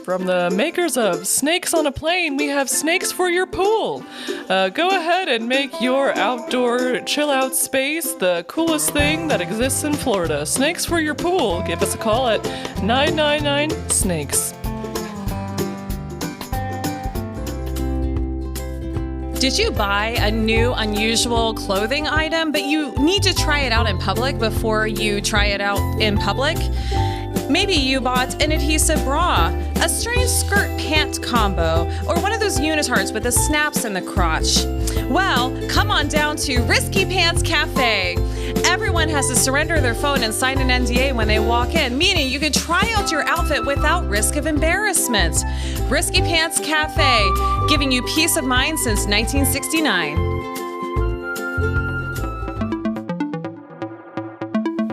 From the makers of Snakes on a Plane, we have snakes for your pool. Go ahead and make your outdoor chill-out space the coolest thing that exists in Florida. Snakes for your pool. Give us a call at 999-SNAKES. Did you buy a new unusual clothing item, but you need to try it out in public before you try it out in public? Maybe you bought an adhesive bra, a strange skirt-pant combo, or one of those unitards with the snaps in the crotch. Well, come on down to Risky Pants Cafe. Everyone has to surrender their phone and sign an NDA when they walk in, meaning you can try out your outfit without risk of embarrassment. Risky Pants Cafe, giving you peace of mind since 1969.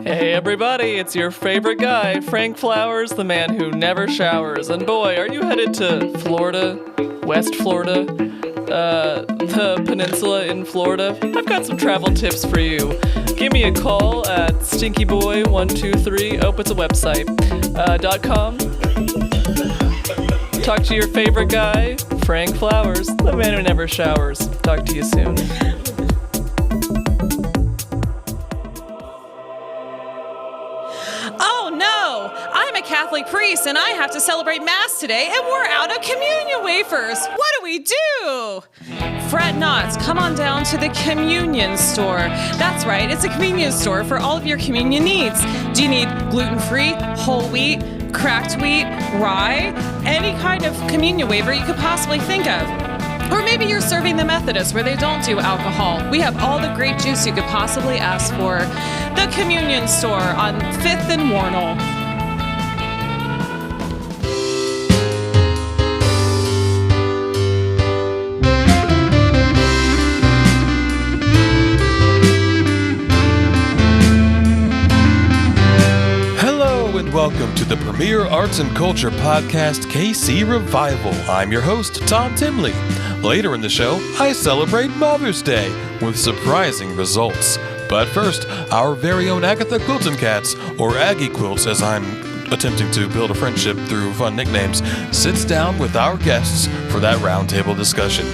Hey everybody, it's your favorite guy, Frank Flowers, the man who never showers. And boy, are you headed to Florida, West Florida, the peninsula in Florida? I've got some travel tips for you. Give me a call at stinkyboy123, it's a website, .com. Talk to your favorite guy, Frank Flowers, the man who never showers. Talk to you soon. Oh no! I'm a Catholic priest and I have to celebrate Mass today and we're out of communion wafers. What do we do? Fret not, come on down to the communion store. That's right, it's a convenience store for all of your communion needs. Do you need gluten-free, whole wheat, cracked wheat, rye, any kind of communion wafer you could possibly think of? Or maybe you're serving the Methodists where they don't do alcohol. We have all the grape juice you could possibly ask for. The Communion Store on 5th and Warnell. Welcome to the premier arts and culture podcast, KC Revival. I'm your host, Tom Timley. Later in the show, I celebrate Mother's Day with surprising results. But first, our very own Agatha Quilton Cats, or Aggie Quilts as I'm attempting to build a friendship through fun nicknames, sits down with our guests for that roundtable discussion.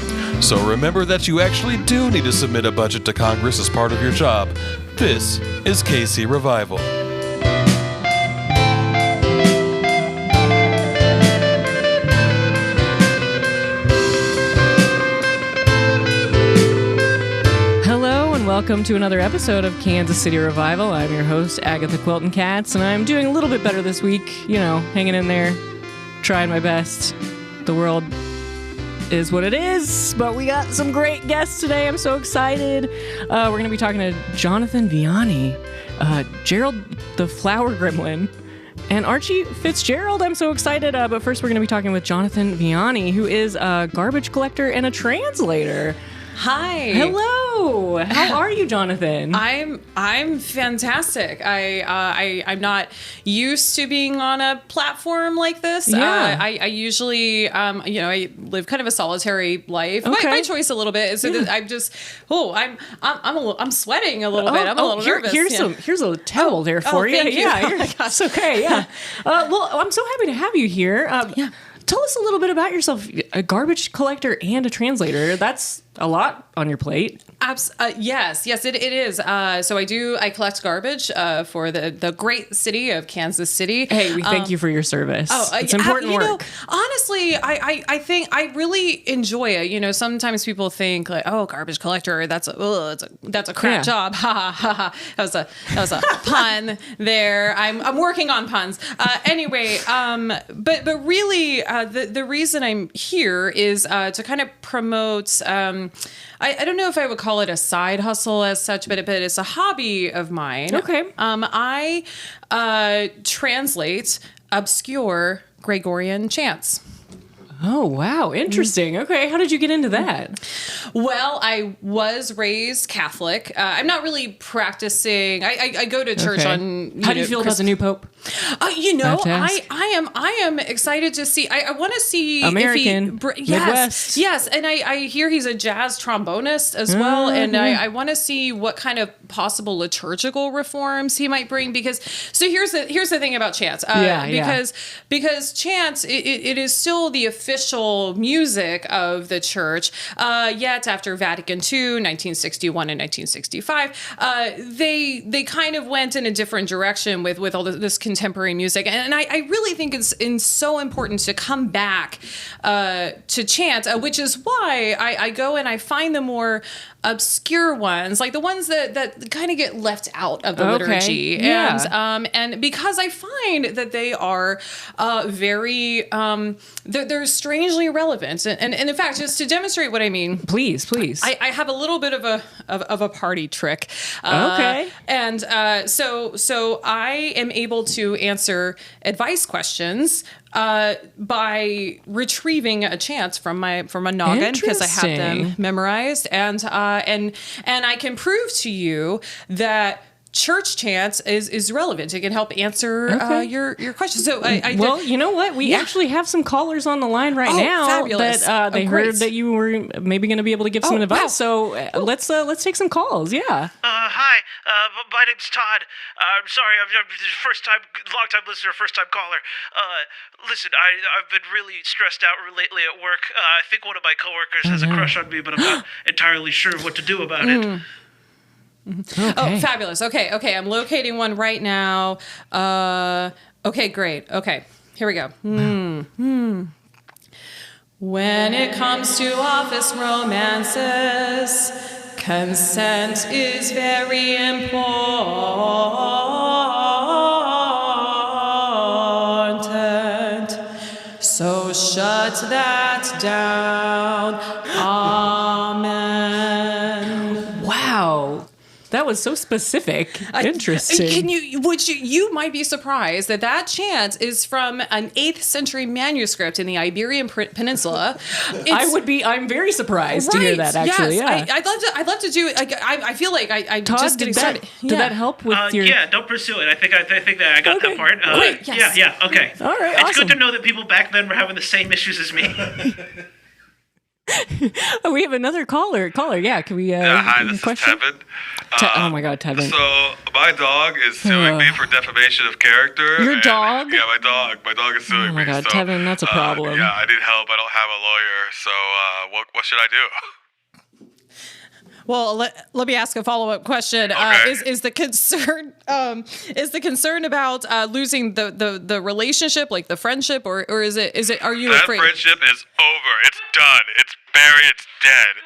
So remember that you actually do need to submit a budget to Congress as part of your job. This is KC Revival. Welcome to another episode of Kansas City Revival. I'm your host, Agatha Quilton Katz, and I'm doing a little bit better this week. You know, hanging in there, trying my best. The world is what it is, but we got some great guests today. I'm so excited. We're going to be talking to Jonathan Vianney, Gerald the Flower Gremlin, and Archie Fitzgerald. I'm so excited. But first, we're going to be talking with Jonathan Vianney, who is a garbage collector and a translator. Hi. Hello. How are you, Jonathan? I'm fantastic. I'm not used to being on a platform like this. Yeah. I usually I live kind of a solitary life by choice a little bit. So that I'm just I'm sweating a little bit. I'm a little nervous. Here's a towel there for you. Thank you. Yeah, it's okay. Yeah. Well, I'm so happy to have you here. Yeah. Tell us a little bit about yourself. A garbage collector and a translator. That's a lot on your plate. Yes, it is. So I collect garbage for the great city of Kansas City. Hey, we thank you for your service. It's important work. Honestly, I think I really enjoy it. You know, sometimes people think like, oh, garbage collector, that's a crap job. Ha ha ha ha. That was a pun there. I'm working on puns. Anyway, but really, the reason I'm here is to kind of promote. I don't know if I would call it a side hustle as such, but it's a hobby of mine. Okay. I translate obscure Gregorian chants. Oh, wow. Interesting. Okay. How did you get into that? Well, I was raised Catholic. I'm not really practicing. I go to church on. How do you feel about the new pope? I am excited to see. I want to see American, if he, Midwest. Yes, and I hear he's a jazz trombonist as well, and I want to see what kind of possible liturgical reforms he might bring. Because here's the thing about chants. Because chants it is still the official music of the church. Yet after Vatican II, 1961 and 1965, they kind of went in a different direction with all this contemporary music, and I really think it's so important to come back to chant, which is why I go and I find the more obscure ones, like the ones that kind of get left out of the liturgy, and because I find that they are very they're strangely relevant, and in fact, just to demonstrate what I mean, please, I have a little bit of a party trick, and so I am able to answer advice questions by retrieving a chant from a noggin, because I have them memorized, and I can prove to you that church chants is relevant. It can help answer your questions. So well, you know what? We actually have some callers on the line now. Fabulous. That they heard that you were maybe going to be able to give some advice. Wow. So let's take some calls. Yeah. Hi. My name's Todd. I'm sorry. I'm long time listener, first time caller. Listen, I've been really stressed out lately at work. I think one of my coworkers has a crush on me, but I'm not entirely sure what to do about it. Okay. Oh, fabulous. Okay. I'm locating one right now. Okay, great. Okay, here we go. When it comes to office romances, consent is very important. So shut that down. Amen. Wow. That was so specific. Interesting. You might be surprised that chant is from an 8th century manuscript in the Iberian Peninsula. I'm very surprised to hear that, actually. Yes, yeah. I'd love to do it. I feel like I'm Todd, just getting started. Did that help with your... Yeah, don't pursue it. I think that I got that part. Great, yes. Yeah, okay. All right, It's awesome. good to know that people back then were having the same issues as me. We have another caller. Yeah, can we... hi, this question? is Tevin. Oh my God, Tevin. So my dog is suing me for defamation of character. Your dog? Yeah, my dog. My dog is suing me. Oh my God, so, Tevin, that's a problem. Yeah, I need help. I don't have a lawyer. So what should I do? Well, let me ask a follow-up question. Okay. Is the concern about losing the relationship, like the friendship, or is it are you afraid? That friendship is over. It's done. It's buried. It's dead.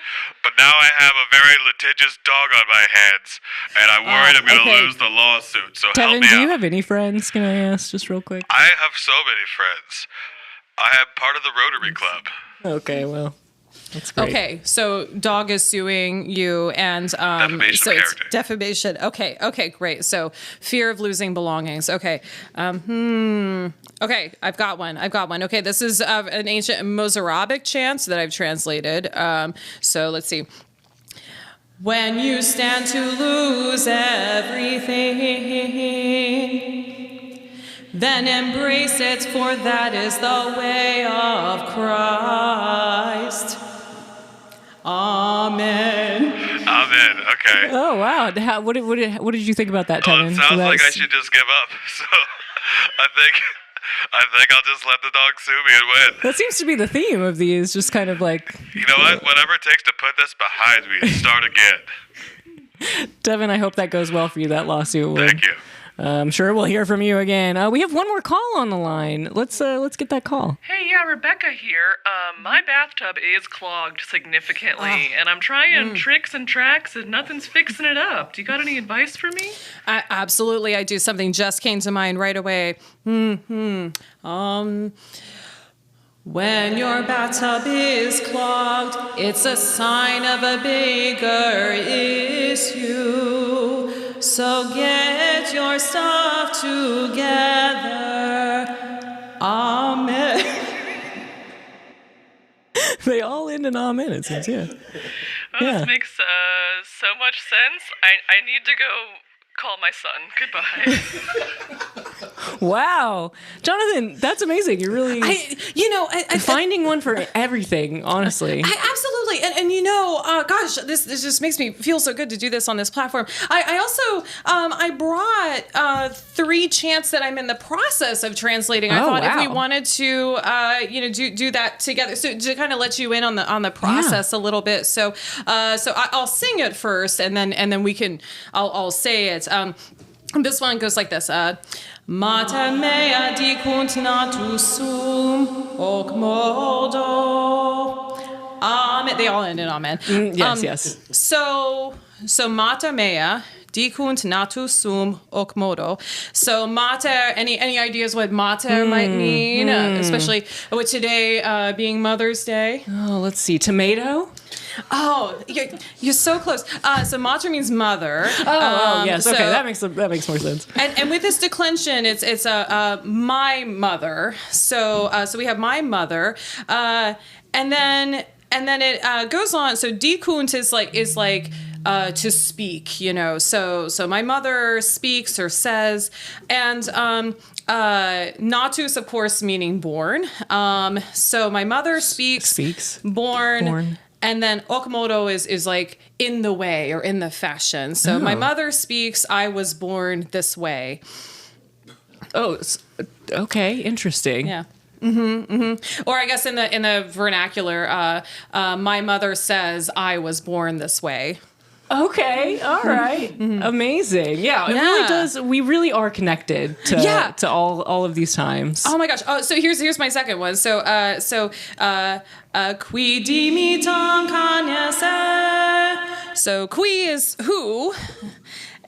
But now I have a very litigious dog on my hands, and I'm worried I'm going to lose the lawsuit. So Tevin, help me out. do you have any friends? Can I ask just real quick? I have so many friends. I am part of the Rotary Club. Okay, well. That's great. Okay, so dog is suing you, and defamation so of it's character. defamation. Okay, great. So fear of losing belongings. Okay, okay, I've got one. Okay, this is an ancient Mozarabic chant that I've translated. So let's see. When you stand to lose everything, then embrace it, for that is the way of Christ. Amen. Okay. Oh wow! What did you think about that, Tevin? Well, it sounds like I should just give up. So I think I'll just let the dog sue me and win. That seems to be the theme of these, just kind of like... You know what? Whatever it takes to put this behind me and start again. Devin, I hope that goes well for you, that lawsuit. Thank you. I'm sure we'll hear from you again. We have one more call on the line. Let's get that call. Hey, yeah, Rebecca here. My bathtub is clogged significantly, and I'm trying tricks and tracks, and nothing's fixing it up. Do you got any advice for me? Absolutely, I do. Something just came to mind right away. When your bathtub is clogged, it's a sign of a bigger issue. So get your stuff together. Amen. They all end in amen, it seems, yeah. Oh, Yeah. this makes so much sense. I need to go call my son. Goodbye. Wow. Jonathan, that's amazing. You're really finding one for everything, honestly. Absolutely. And gosh, this just makes me feel so good to do this on this platform. I also, I brought 3 chants that I'm in the process of translating. I thought if we wanted to, do that together, so to kind of let you in on the process a little bit. So I'll sing it first, and then we can, I'll say it. This one goes like this. Mater mea dicunt natus sum hoc modo. Amen. They all end in amen. Yes. So mater mea dicunt natus sum hoc modo. So mater, any ideas what mater might mean? Especially with today being Mother's Day. Oh, let's see. Tomato? Oh, you're so close. So mater means mother. Yes. So, Okay, that makes more sense. and with this declension, it's my mother. So we have my mother, and then it goes on. So dicunt is like to speak, So my mother speaks or says, and natus, of course, meaning born. So my mother speaks. Born. And then okmodo is like in the way or in the fashion. So my mother speaks, I was born this way. Oh, okay, interesting. Yeah. Or I guess in the vernacular, my mother says I was born this way. Okay, all right. Amazing. Yeah, it really does. We really are connected to all of these times. Oh my gosh. Oh, so here's my second one. So qui dimitam canese. So qui is who,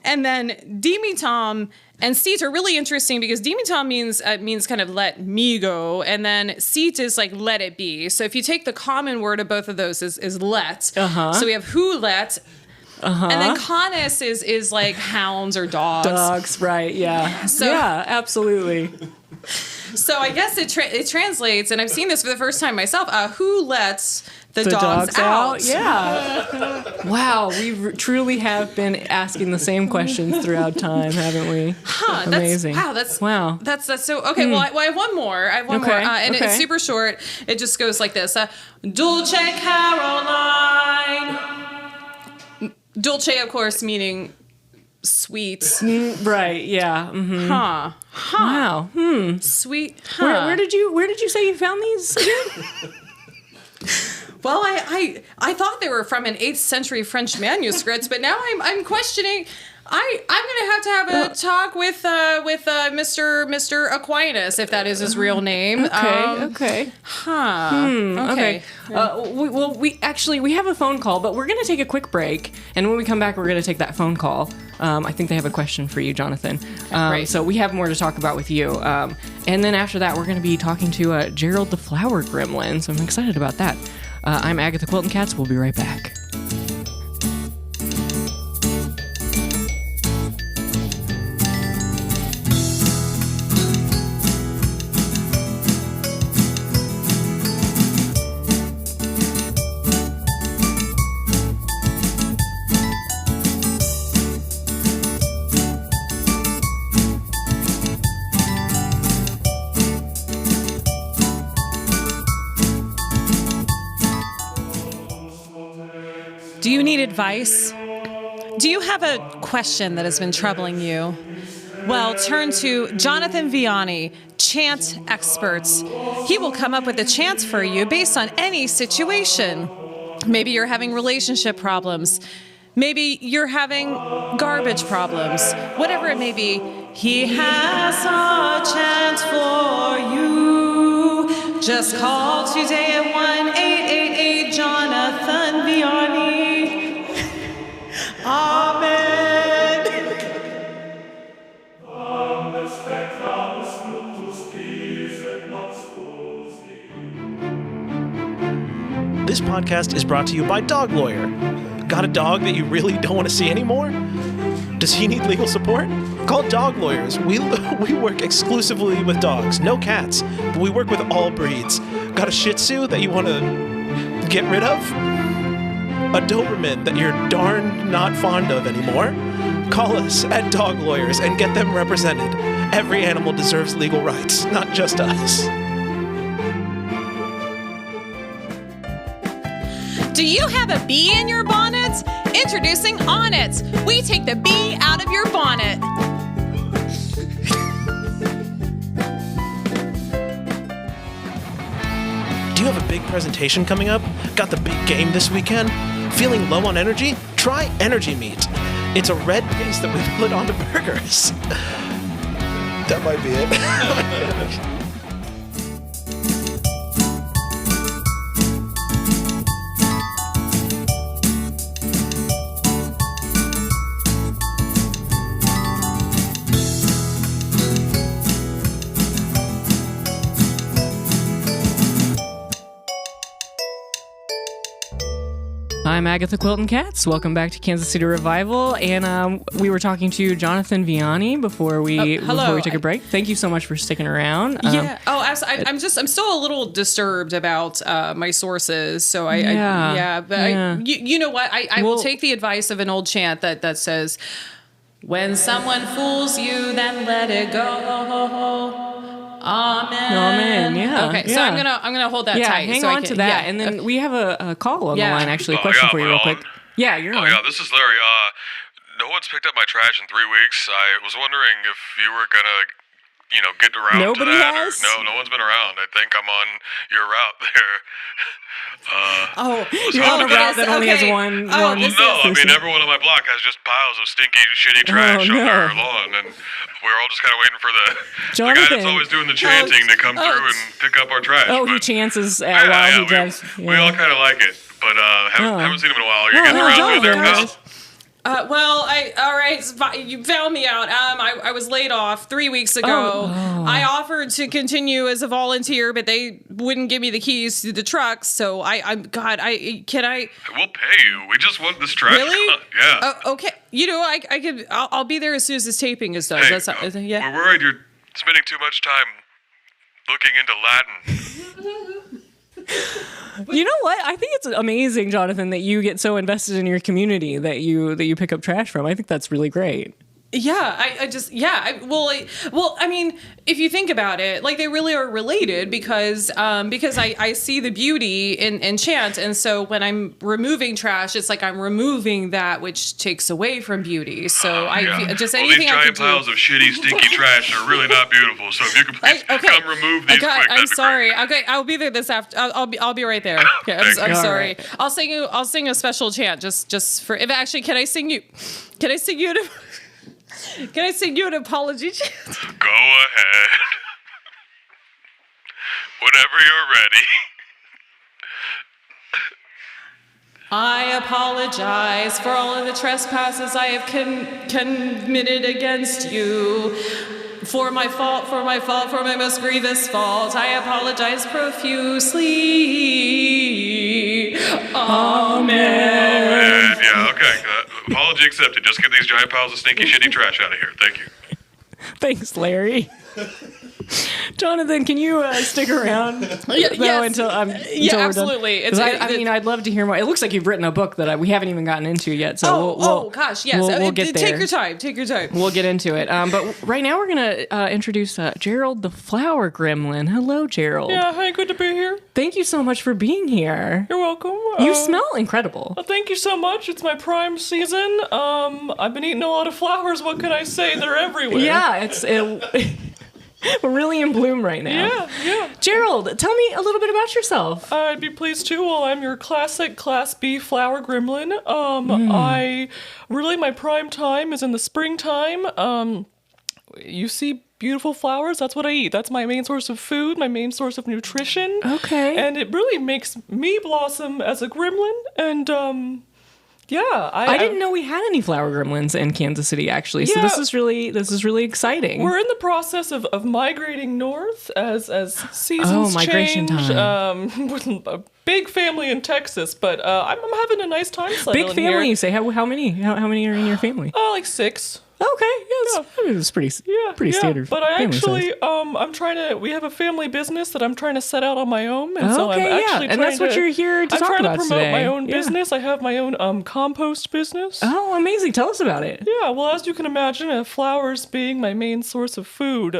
and then dimitam and seat are really interesting because dimitam means kind of let me go, and then seat is like let it be. So if you take the common word of both of those is let. So we have who let. And then canis is like hounds or dogs. Dogs, right? Yeah. So, yeah, absolutely. So I guess it translates, and I've seen this for the first time myself. Who lets the dogs out? Yeah. Wow, we truly have been asking the same questions throughout time, haven't we? Amazing. That's so okay. Well, I have one more. And it's super short. It just goes like this: Dulce Caroline. Dulce, of course, meaning sweet. Right. Yeah. Mm-hmm. Wow. Sweet. Where did you say you found these again? Well, I thought they were from an 8th century French manuscript, but now I'm questioning. I'm gonna have a talk with Mr. Aquinas, if that is his real name. Okay. Okay. We have a phone call, but we're gonna take a quick break, and when we come back, we're gonna take that phone call. I think they have a question for you, Jonathan. Great. So we have more to talk about with you, and then after that, we're gonna be talking to Gerald the Flower Gremlin. So I'm excited about that. I'm Agatha Quilton Katz. We'll be right back. Do you need advice? Do you have a question that has been troubling you? Well, turn to Jonathan Vianney, chant experts. He will come up with a chant for you based on any situation. Maybe you're having relationship problems. Maybe you're having garbage problems. Whatever it may be, he has a chant for you. Just call today at 1-888 Jonathan Vianney. Amen. This podcast is brought to you by Dog Lawyer. Got a dog that you really don't want to see anymore? Does he need legal support? Call Dog Lawyers. We work exclusively with dogs, no cats, but we work with all breeds. Got a Shih Tzu that you want to get rid of a Doberman that you're darn not fond of anymore, call us at Dog Lawyers and get them represented. Every animal deserves legal rights, not just us. Do you have a bee in your bonnet? Introducing Onnit. We take the bee out of your bonnet. Do you have a big presentation coming up? Got the big game this weekend? Feeling low on energy? Try Energy Meat. It's a red paste that we put onto burgers. That might be it. I'm Agatha Quilton Katz. Welcome back to Kansas City Revival. And we were talking to Jonathan Vianney before we took a break. Thank you so much for sticking around. Yeah. I'm still a little disturbed about my sources. So you know what? I will take the advice of an old chant that says, "When someone fools you, then let it go. Amen." Amen. Yeah. Okay, so I'm gonna hold that tight. Hang so on to that, and then we have a call on the line. Actually, a question for you, real quick. Yeah, you're on. Yeah, this is Larry. No one's picked up my trash in 3 weeks. I was wondering if you were gonna, get around Nobody to that. has? No one's been around. I think I'm on your route there. You're on a route that only has one. Well, no, I mean everyone on my block has just piles of stinky, shitty trash on their lawn, and we're all just kind of waiting for the guy that's always doing the chanting to come through and pick up our trash. Oh, he chances while he drives. We all kind of like it, but haven't seen him in a while. You're getting around to it there, pal? All right, you found me out. I was laid off 3 weeks ago. I offered to continue as a volunteer, but they wouldn't give me the keys to the truck. So can I? We'll pay you. We just want this trash. Really? Yeah. Okay. I'll be there as soon as this taping is done. Hey, Yeah. we're worried you're spending too much time looking into Latin. You know what? I think it's amazing, Jonathan, that you get so invested in your community that you pick up trash from. I think that's really great. Yeah, I mean, if you think about it, like they really are related because I see the beauty in chant, and so when I'm removing trash, it's like I'm removing that which takes away from beauty. So anything these giant piles of shitty, stinky trash are really not beautiful. So if you could please come remove these quick, I'm sorry. Okay, I'll be there this after. I'll be right there. Okay, I'm sorry. Right. I'll sing a special chant just for. If actually, can I sing you an apology chant? Go ahead. Whenever you're ready. I apologize for all of the trespasses I have committed against you. For my most grievous fault, I apologize profusely. Amen. Yeah, okay. Apology accepted. Just get these giant piles of stinky, shitty trash out of here. Thank you. Thanks, Larry. Jonathan, can you stick around until absolutely. We're done? I'd love to hear more. It looks like you've written a book that we haven't even gotten into yet. So we'll get there. Take your time. We'll get into it. But right now we're gonna introduce Gerald the Flower Gremlin. Hello, Gerald. Yeah, hi, good to be here. Thank you so much for being here. You're welcome. You smell incredible. Thank you so much. It's my prime season. I've been eating a lot of flowers. What can I say? They're everywhere. Yeah, we're really in bloom right now. Yeah. Gerald, tell me a little bit about yourself. I'd be pleased to. Well, I'm your classic Class B flower gremlin. My prime time is in the springtime. You see beautiful flowers, that's what I eat. That's my main source of food, my main source of nutrition. Okay. And it really makes me blossom as a gremlin. And, I didn't know we had any flower gremlins in Kansas City, actually. So this is really exciting. We're in the process of migrating north as seasons migration change. time. With a big family in Texas, but I'm having a nice time settling Big family, here. you say? How many? How many are in your family? Like 6. I mean, it's pretty standard. But I family actually, size. I'm trying to. We have a family business that I'm trying to set out on my own, and so I'm Okay, yeah, actually and that's what you're here to I'm talk trying about to promote my today. own Yeah. business. I have my own compost business. Oh, amazing! Tell us about it. Yeah, well, as you can imagine, flowers being my main source of food,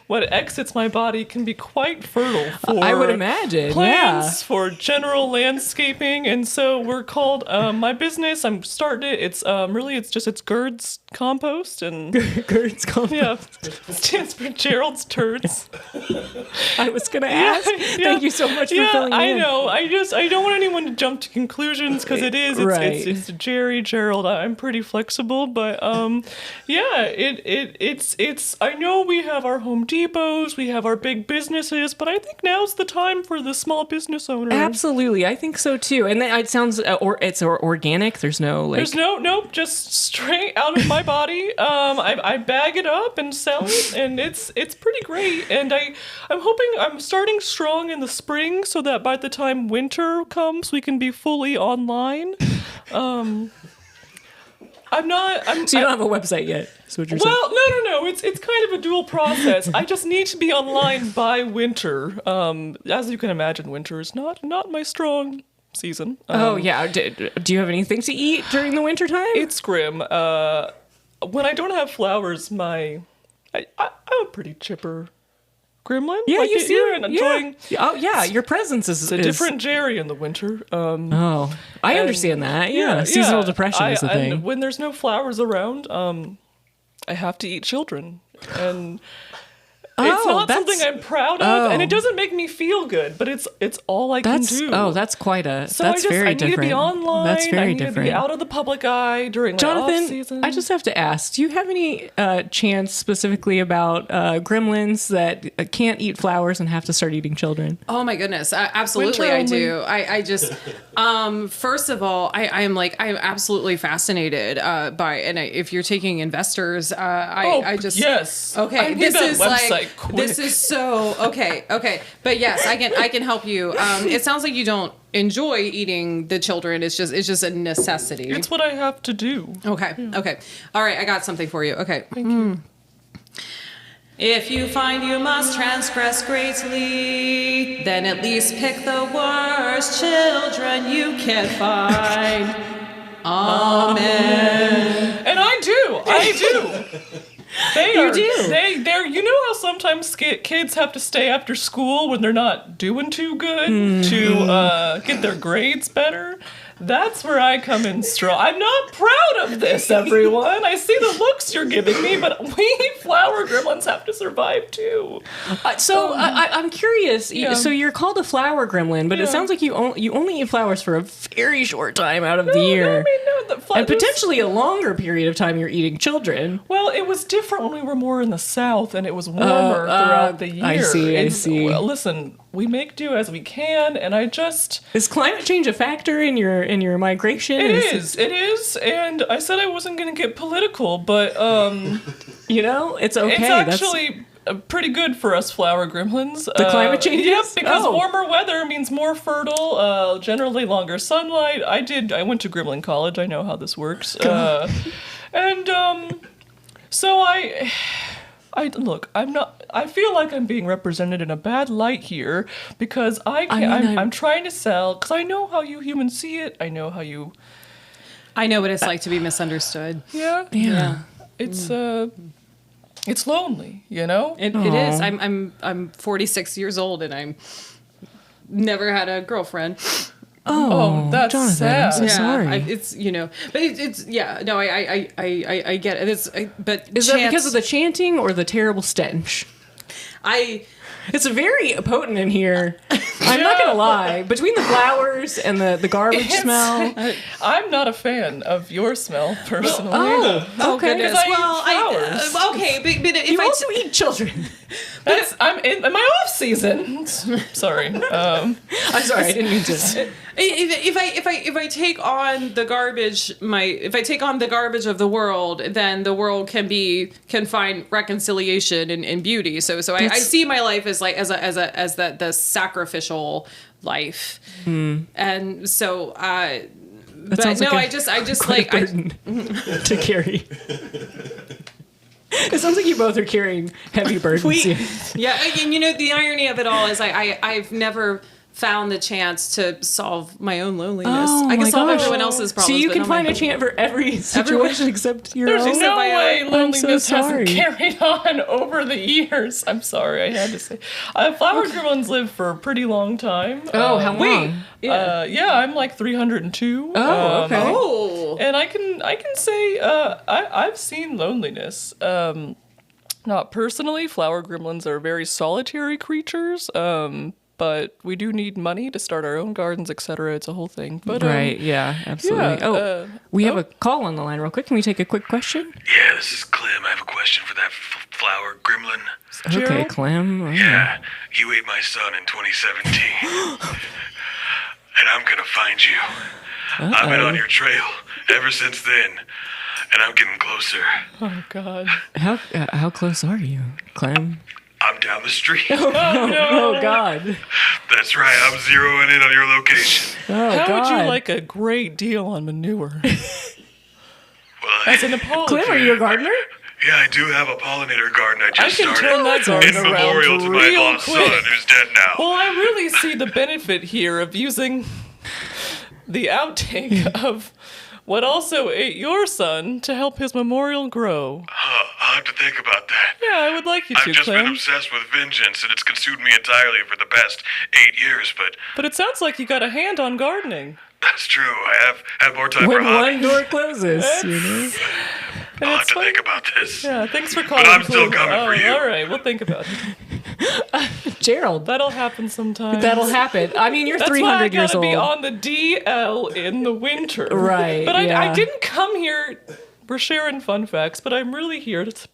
what exits my body can be quite fertile for I would imagine. plants, for general landscaping, and so we're called my business. I'm starting it. It's it's Gerd's Compost, and Gert's compost. yeah, it stands for Gerald's Turds. I was gonna ask. Thank you so much for filling me in. I know. I don't want anyone to jump to conclusions because it's Jerry, Gerald. I'm pretty flexible, but it's. I know we have our Home Depots, we have our big businesses, but I think now's the time for the small business owner. Absolutely, I think so too. And then it sounds it's organic. There's no nope, just straight out of my body. I bag it up and sell it, and it's pretty great. And I'm hoping I'm starting strong in the spring so that by the time winter comes, we can be fully online. So you don't have a website yet. Is what you're saying? Well, no. It's kind of a dual process. I just need to be online by winter. As you can imagine, winter is not my strong season. Do you have anything to eat during the winter time? It's grim. When I don't have flowers, I'm a pretty chipper gremlin. Yeah, like you see, you're enjoying. Oh yeah, your presence is a different Jerry in the winter. I understand that. Yeah, seasonal depression is the thing. And when there's no flowers around, I have to eat children, and it's not something I'm proud of, and it doesn't make me feel good. But it's all I can do. Oh, that's quite a. So that's very I need different. to be online. That's very I need different. to be out of the public eye during my off season. I just have to ask: do you have any chance specifically about gremlins that can't eat flowers and have to start eating children? Oh my goodness, absolutely, I do. I just, first of all, I'm absolutely fascinated by, and if you're taking investors, yes. Okay, I need that website quick. This is so okay, but yes, I can help you. It sounds like you don't enjoy eating the children. It's just a necessity. It's what I have to do. Okay. All right, I got something for you. Okay. Thank you. If you find you must transgress greatly, then at least pick the worst children you can find. Amen. And I do. You know how sometimes kids have to stay after school when they're not doing too good to get their grades better? That's where I come in strong. I'm not proud of this, everyone. I see the looks you're giving me, but we flower gremlins have to survive too. I'm curious. Yeah. So you're called a flower gremlin, but it sounds like you only eat flowers for a very short time out of the year. And potentially a longer period of time you're eating children. Well, it was different when we were more in the South, and it was warmer throughout the year. I see. Well, listen, we make do as we can, and Is climate change a factor in your migration? It is, and I said I wasn't going to get political, but it's okay. It's actually pretty good for us flower gremlins. The climate changes? Yep, because warmer weather means more fertile, generally longer sunlight. I went to Gremlin College. I know how this works. So look, I feel like I'm being represented in a bad light here because I'm trying to sell because I know how you humans see it. I know what it's like to be misunderstood. Yeah. It's lonely, you know? It is. I'm 46 years old and I'm never had a girlfriend. Oh, that's Jonathan, sad. I'm so sorry. But I get it. But is that because of the chanting or the terrible stench? It's very potent in here. I'm not gonna lie. Between the flowers and the garbage smell, I'm not a fan of your smell personally. Okay. Because I eat flowers. Okay, but if you also eat children. I'm in my off season. Sorry. I'm sorry. I didn't mean to. If I take on the garbage, if I take on the garbage of the world, then the world can find reconciliation and beauty. So I see my life as the sacrificial life, and so That sounds like I just like burden to carry. It sounds like you both are carrying heavy burdens. Yeah, and the irony of it all is I've never found the chance to solve my own loneliness. I can solve everyone else's problems. So you but can not find my a chant for every situation except your own. There's no way loneliness so hasn't carried on over the years. I'm sorry, I had to say. Flower gremlins live for a pretty long time. Oh, how long? Yeah, I'm like 302. Oh, okay. And I can say I've seen loneliness. Not personally. Flower gremlins are very solitary creatures. But we do need money to start our own gardens, etc. It's a whole thing. But right, yeah, absolutely. Yeah, we have a call on the line real quick. Can we take a quick question? Yeah, this is Clem. I have a question for that flower gremlin. Okay, Gerald? Clem. Oh, Yeah, you ate my son in 2017. And I'm gonna find you. I've been on your trail ever since then. And I'm getting closer. Oh, God. How close are you, Clem? I'm down the street. Oh, God. That's right, I'm zeroing in on your location. Oh, How God. would you like a great deal on manure? Well, As an apology. Clem, are you a gardener? yeah, I do have a pollinator garden I just I can started. turn that garden in around memorial to my real lost quick. son, who's dead now. Well, I really see the benefit here of using the outtake of what also ate your son to help his memorial grow. I'll have to think about that. Yeah, I would like you to, I've just been Clem. obsessed with vengeance, and it's consumed me entirely for the past 8 years, but But it sounds like you got a hand on gardening. that's true. I have had more time When for one hobbies. door closes, I'll have it's to fun. think about this. Yeah, thanks for calling. I'm still Clem. coming for you. All right, we'll think about it. Gerald, That'll happen sometime. that'll happen. I mean, you're That's 300 why I years gotta old. be on the DL in the winter. Right, But I yeah. didn't come here. We're sharing fun facts, but I'm really here to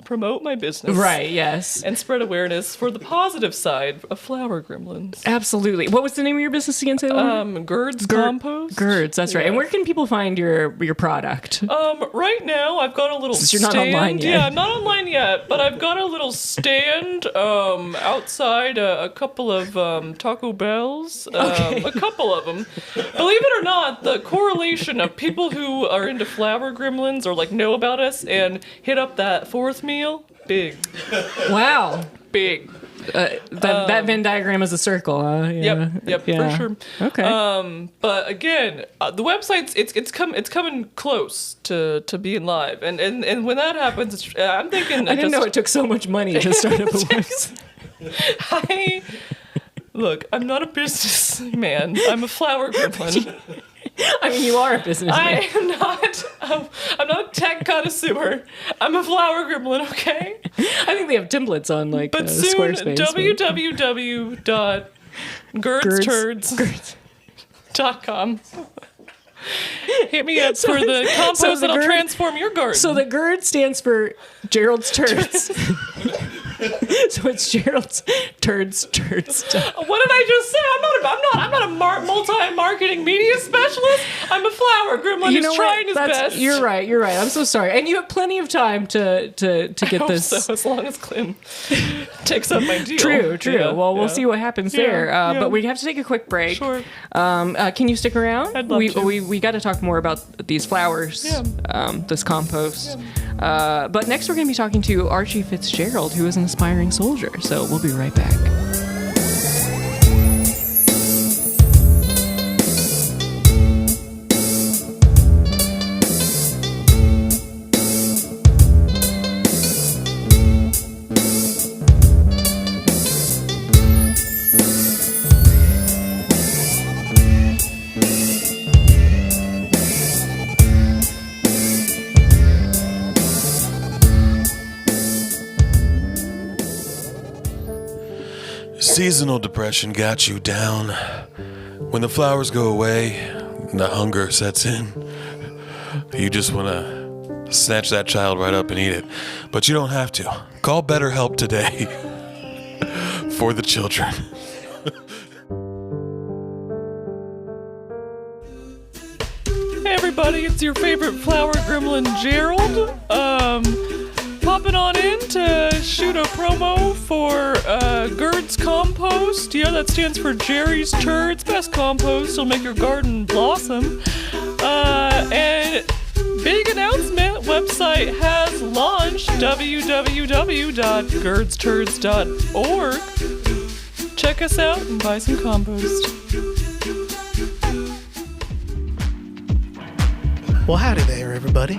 promote my business. Right, yes. And spread awareness for the positive side of flower gremlins. Absolutely. What was the name of your business again, Taylor? Gerd's Compost. Gerd's, that's right. And where can people find your product? Right now I've got a little Since you're stand. not online yet. Yeah, I'm not online yet, but I've got a little stand outside a couple of Taco Bells. A couple of them. Believe it or not, the correlation of people who are into flower gremlins or like know about us and hit up that fourth meal, big. Wow. Big. That Venn diagram is a circle, huh? Yeah. Yep, Yeah. for sure. Okay. But again, the website's it's coming close to being live, and when that happens, I'm thinking. I didn't know it took so much money to start up a website. Look, I'm not a businessman. I'm a flower gremlin. I mean, you are a businessman. I am not. I'm not a tech connoisseur. I'm a flower gremlin. Okay. I think they have templates on like But soon, Squarespace. www.gerdsturds.com. Hit me up for the compost so the that'll GERD- transform your garden. So the GERD stands for Gerald's Turds. So it's Gerald's Turds. What did I just say? I'm not a multi-marketing media specialist. I'm a flower gremlin who's trying his best. You're right. I'm so sorry. And you have plenty of time to get this. So as long as Clem takes up my deal. True. Yeah, Well, we'll yeah. see what happens there. Yeah. But we have to take a quick break. Sure. Can you stick around? I'd love to. We got to talk more about these flowers, this compost. But next we're going to be talking to Archie Fitzgerald, who is an aspiring soldier. So we'll be right back. Seasonal depression got you down. When the flowers go away and the hunger sets in, you just want to snatch that child right up and eat it. But you don't have to. Call BetterHelp today for the children. Hey everybody, it's your favorite flower gremlin, Gerald. Popping on in to shoot a promo for Gerd's Compost. Yeah, that stands for Jerry's Turds. Best compost will make your garden blossom. And big announcement, website has launched, www.girdsturds.org. Check us out and buy some compost. Well, howdy there, everybody.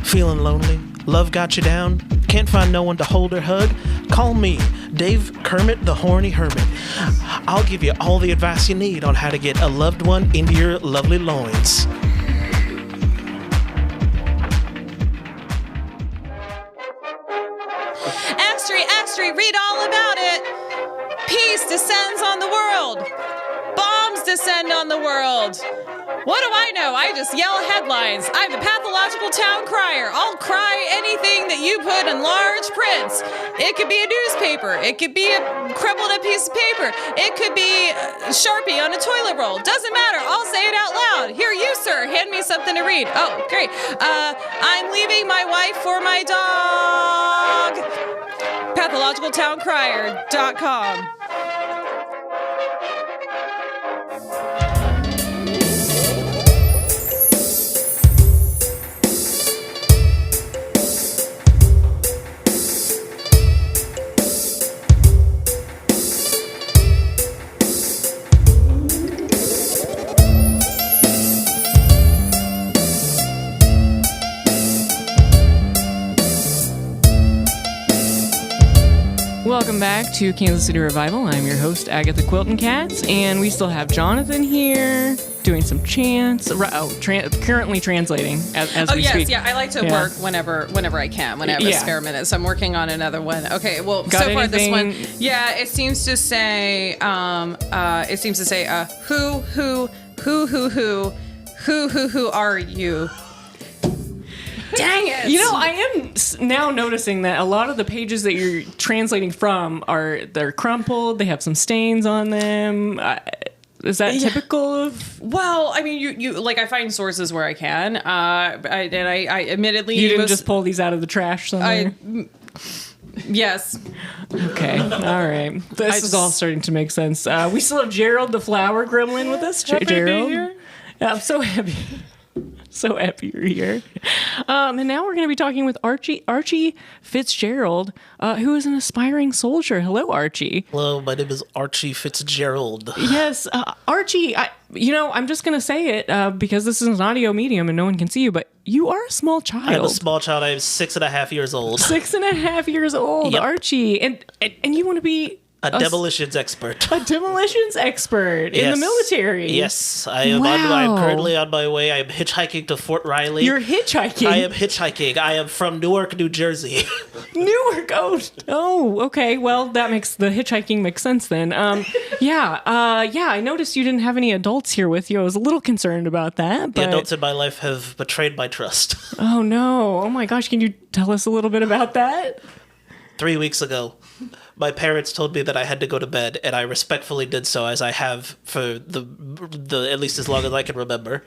Feeling lonely? Love got you down? Can't find no one to hold or hug? Call me, Dave Kermit the Horny Hermit. I'll give you all the advice you need on how to get a loved one into your lovely loins. Extra, read all about it. Peace descends on the world. Bombs descend on the world. What do I know? I just yell headlines. I'm the pathological town crier. I'll cry anything that you put in large print. It could be a newspaper. It could be a crumpled up piece of paper. It could be a Sharpie on a toilet roll. Doesn't matter. I'll say it out loud. Here, you, sir. Hand me something to read. Oh, great. I'm leaving my wife for my dog. pathologicaltowncrier.com. Welcome back to Kansas City Revival. I'm your host, Agatha Quilton Katz, and we still have Jonathan here doing some chants. Currently translating as we speak. Yeah, I like to work whenever I can, when I have a spare minute. So I'm working on another one. Okay, well, Got so far anything? this one, it seems to say, who are you? Dang it! You know, I am now noticing that a lot of the pages that you're translating from they're crumpled. They have some stains on them. Is that typical of? Well, I mean, you like I find sources where I can. I admittedly you didn't just pull these out of the trash somewhere. Yes. Okay. All right. This is all starting to make sense. We still have Gerald the flower gremlin with us. Happy to be Gerald. here. I'm so happy. So happy you're here. And now we're going to be talking with Archie Fitzgerald, who is an aspiring soldier. Hello, Archie. Hello, my name is Archie Fitzgerald. Yes, Archie, I'm just going to say it because this is an audio medium and no one can see you, but you are a small child. I'm a small child. I am 6.5 years old. 6.5 years old, Yep. Archie. And you want to be... A demolitions expert. A demolitions expert in the military. Yes, I am. Wow. I am currently on my way. I am hitchhiking to Fort Riley. You're hitchhiking. I am hitchhiking. I am from Newark, New Jersey. Newark. Oh, okay. Well, that makes the hitchhiking make sense then. I noticed you didn't have any adults here with you. I was a little concerned about that. But... The adults in my life have betrayed my trust. Oh no! Oh my gosh! Can you tell us a little bit about that? 3 weeks ago, my parents told me that I had to go to bed, and I respectfully did so, as I have for the at least as long as I can remember.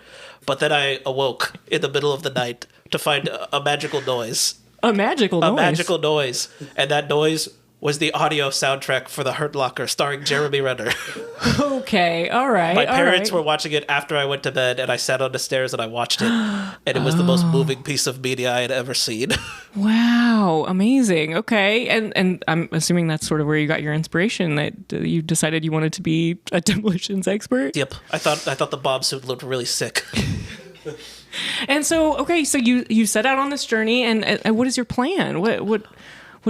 But then I awoke in the middle of the night to find a magical noise. A magical noise? A magical noise. And that noise was the audio soundtrack for The Hurt Locker, starring Jeremy Renner. Okay, all right. My parents were watching it after I went to bed, and I sat on the stairs and I watched it. And it was the most moving piece of media I had ever seen. Wow, amazing. Okay, and I'm assuming that's sort of where you got your inspiration, that you decided you wanted to be a demolitions expert? Yep. I thought the bomb suit looked really sick. And so you set out on this journey, and what is your plan? What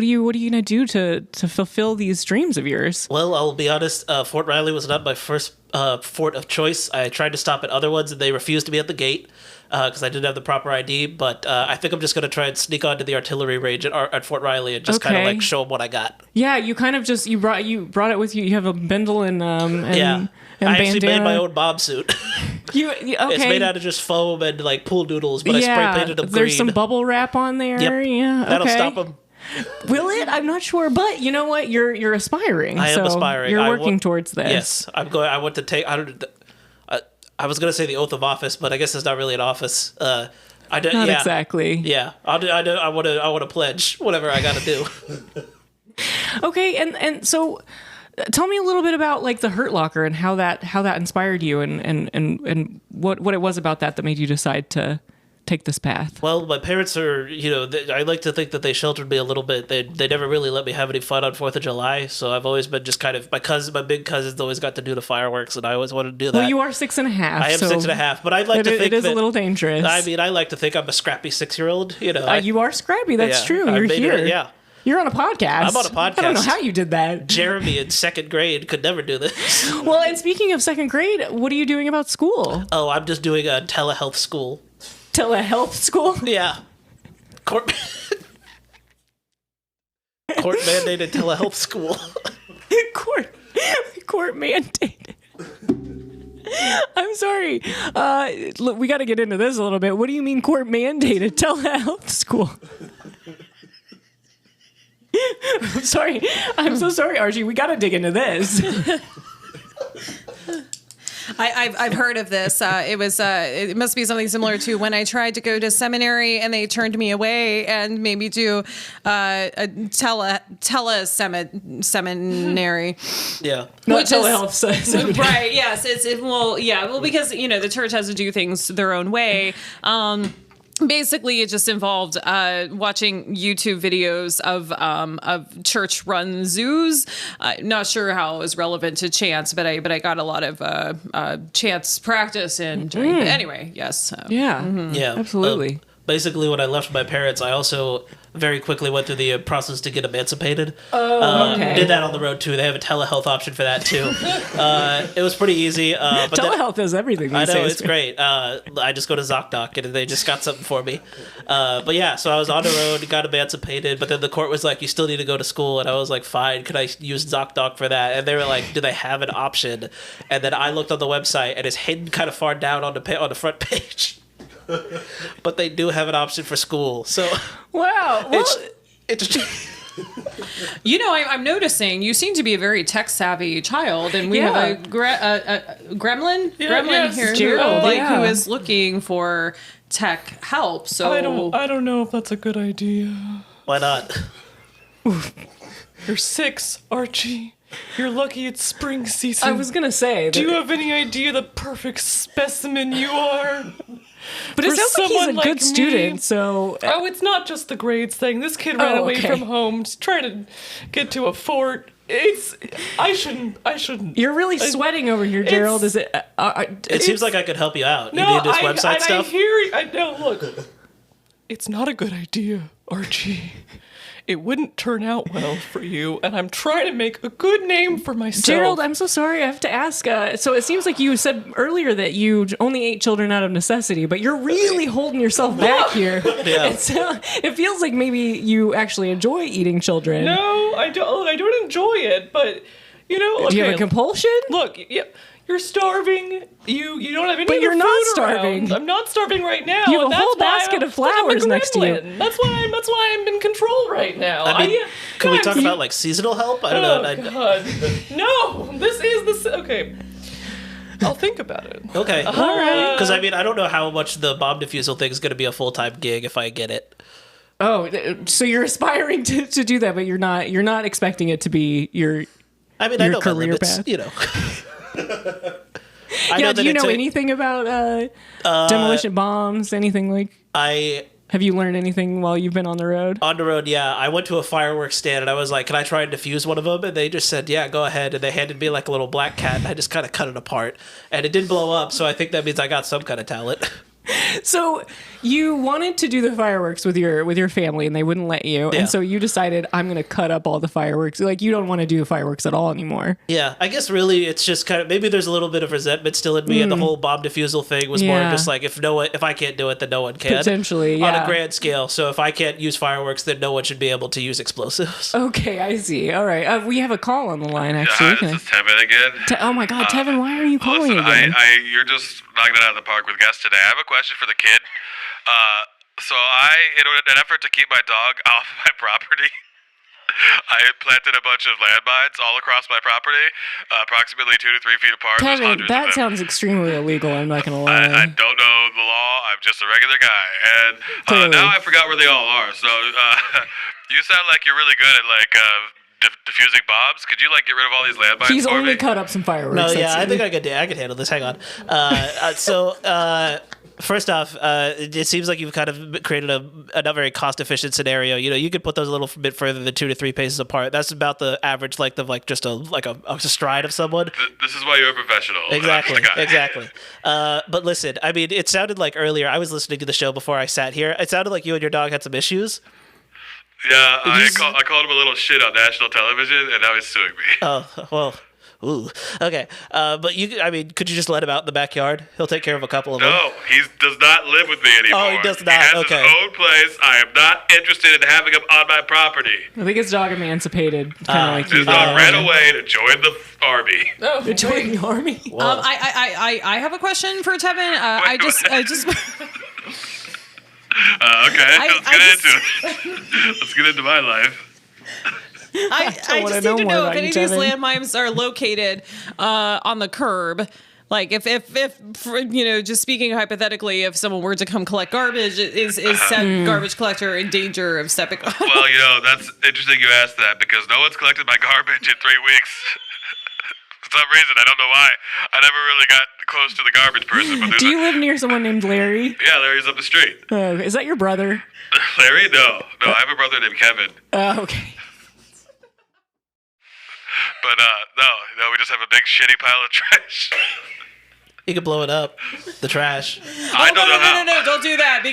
are you gonna do to fulfill these dreams of yours? Well, I'll be honest. Fort Riley was not my first fort of choice. I tried to stop at other ones, and they refused to be at the gate because I didn't have the proper ID. But I think I'm just gonna try and sneak onto the artillery range at Fort Riley and just kind of like show them what I got. Yeah, you kind of just you brought it with you. You have a bindle and I actually made my own bomb suit. Okay. It's made out of just foam and like pool noodles, but I spray painted them green. There's some bubble wrap on there. Yep. Yeah, That'll stop them. Will it? I'm not sure, but you know what? You're aspiring. I am aspiring. You're working towards this. Yes, I'm going. I want to take. I was going to say the oath of office, but I guess it's not really an office. Not exactly. Yeah, I want to pledge whatever I got to do. Okay, and so Tell me a little bit about like the Hurt Locker and how that inspired you and what it was about that made you decide to take this path. Well, my parents are, I like to think that they sheltered me a little bit. They never really let me have any fun on 4th of July, so I've always been just kind of, my big cousins always got to do the fireworks, and I always wanted to do that. Well, you are 6.5. I am 6.5, but I'd like to think it is a little dangerous. I mean, I like to think I'm a scrappy 6-year-old, you are scrappy, that's true. You're here. Yeah. You're on a podcast. I'm on a podcast. I don't know how you did that. Jeremy in 2nd grade could never do this. Well, and speaking of 2nd grade, what are you doing about school? Oh, I'm just doing a telehealth school. Telehealth school? Yeah. Court mandated telehealth school. Court mandated. I'm sorry. Look, we got to get into this a little bit. What do you mean court mandated telehealth school? I'm so sorry, Archie. We got to dig into this. I've heard of this. It must be something similar to when I tried to go to seminary and they turned me away and made me do a seminary. Yeah. Not telehealth seminary. Right. Yes. Because the church has to do things their own way. Basically, it just involved watching YouTube videos of church-run zoos. Not sure how it was relevant to chants, but I got a lot of chants practice and anyway, yes. Yeah, absolutely. Basically, when I left my parents, I also very quickly went through the process to get emancipated. Okay. Did that on the road too. They have a telehealth option for that too. It was pretty easy. But telehealth does everything these I know, days. it's great. I just go to ZocDoc and they just got something for me. But yeah, so I was on the road, got emancipated, but then the court was like, you still need to go to school. And I was like, fine, could I use ZocDoc for that? And they were like, do they have an option? And then I looked on the website and it's hidden kind of far down on the front page. But they do have an option for school. So wow. Well, I'm noticing you seem to be a very tech savvy child, and we have a gremlin here Gerald, who is looking for tech help. So I don't know if that's a good idea. Why not? You're 6, Archie. You're lucky it's spring season. I was gonna say. Do you have any idea the perfect specimen you are? But it For sounds like he's a someone good like student, me. so... Oh, it's not just the grades thing. This kid ran away okay. from home, trying to get to a fort. I shouldn't. You're really sweating over here, Gerald. Is it... It seems like I could help you out. No, you need this website stuff? I know, look. It's not a good idea, Archie. It wouldn't turn out well for you, and I'm trying to make a good name for myself. Gerald, I'm so sorry. I have to ask. So it seems like you said earlier that you only ate children out of necessity, but you're really holding yourself back here. Yeah. It feels like maybe you actually enjoy eating children. No, I don't enjoy it, but, okay, Do you have a compulsion? Look, you're starving. You don't have any. But of you're your not food starving. around. I'm not starving right now. You have and a whole that's why basket I'm- of flowers I'm a next to you. gremlin. That's why I'm in control right now. I mean, can we talk guys, about like seasonal help? I don't Oh know. God, no! This is the okay. I'll think about it. Okay. All right. Because I mean, I don't know how much the bomb defusal thing is going to be a full-time gig if I get it. Oh, so you're aspiring to do that, but you're not expecting it to be your. I mean, Your I know my career limits, path. I Yeah, know do that you it's know a- anything about demolition bombs? Anything like? Have you learned anything while you've been on the road? On the road, yeah. I went to a fireworks stand and I was like, can I try and defuse one of them? And they just said, yeah, go ahead. And they handed me like a little black cat and I just kind of cut it apart. And it didn't blow up, so I think that means I got some kind of talent. So you wanted to do the fireworks with your family and they wouldn't let you. Yeah. And so you decided, I'm going to cut up all the fireworks. Like, you don't want to do fireworks at all anymore. Yeah, I guess really it's just kind of, maybe there's a little bit of resentment still in me, and the whole bomb defusal thing was more Yeah. just like, if I can't do it, then no one can. Potentially, On yeah. a grand scale. So if I can't use fireworks, then no one should be able to use explosives. Okay, I see. All right. We have a call on the line, Yeah, actually. hi, this is Tevin again. Oh my God, Tevin, why are you calling Listen, again? you're just knocking it out of the park with guests today. I have a question for the kid. So in an effort to keep my dog off of my property, I planted a bunch of landmines all across my property, approximately 2 to 3 feet apart. There's Tevin, hundreds of that them. sounds extremely illegal. I'm not going to lie. I don't know the law. I'm just a regular guy, and Totally. now I forgot where they all are. So you sound like you're really good at diffusing bombs? Could you like get rid of all these landmines He's for only me? cut up some fireworks. No, yeah, That's I it. think I could handle this. Hang on. First off, it seems like you've kind of created a not very cost-efficient scenario. You know, you could put those a little bit further than 2 to 3 paces apart. That's about the average length of like just a stride of someone. This is why you're a professional. Exactly, Okay. exactly. But listen, I mean, it sounded like earlier. I was listening to the show before I sat here. It sounded like you and your dog had some issues. Yeah, I called him a little shit on national television, and now he's suing me. Oh well. Ooh. Okay. But could you just let him out in the backyard? He'll take care of a couple of them. No, he does not live with me anymore. Oh, he does not? He has Okay. his own place. I am not interested in having him on my property. I think his dog emancipated, kind of like you. His dog ran away to join the army. Oh, join the army. I have a question for Tevin. I just Okay, let's get into it. Let's get into my life. I wanna just know need to more know about if any you, of these Tevin. landmines are located on the curb. Like if just speaking hypothetically, if someone were to come collect garbage, is said garbage collector in danger of stepping on? Well, that's interesting you asked that because no one's collected my garbage in 3 weeks. For some reason, I don't know why. I never really got close to the garbage person. But Do you live near someone named Larry? Yeah, Larry's up the street. Is that your brother? Larry? No, I have a brother named Kevin. Okay. But no, we just have a big shitty pile of trash. You can blow it up. The trash. I don't know how. No, don't do that.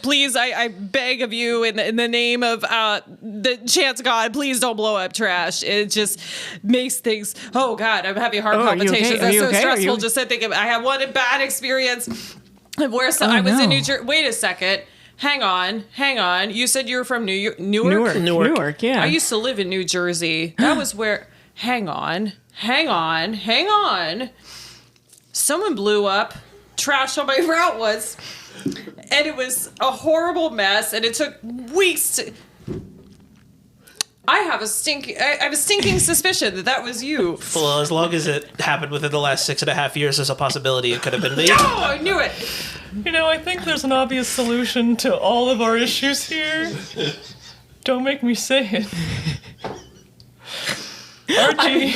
Please, I beg of you in the name of the chance of God, please don't blow up trash. It just makes things, oh God, I'm having heart Oh, are you okay? palpitations. Are That's you so okay? Are stressful. you- Just thinking, I had one bad experience where I was in New Jersey. Wait a second. Hang on. You said you were from Newark, yeah. I used to live in New Jersey. That was where. Hang on. Someone blew up trash on my route once, and it was a horrible mess. And it took weeks to. I have a stinking suspicion that was you. Well, as long as it happened within the last 6.5 years, there's a possibility it could have been me. Oh, I knew it. I think there's an obvious solution to all of our issues here. Don't make me say it. Archie.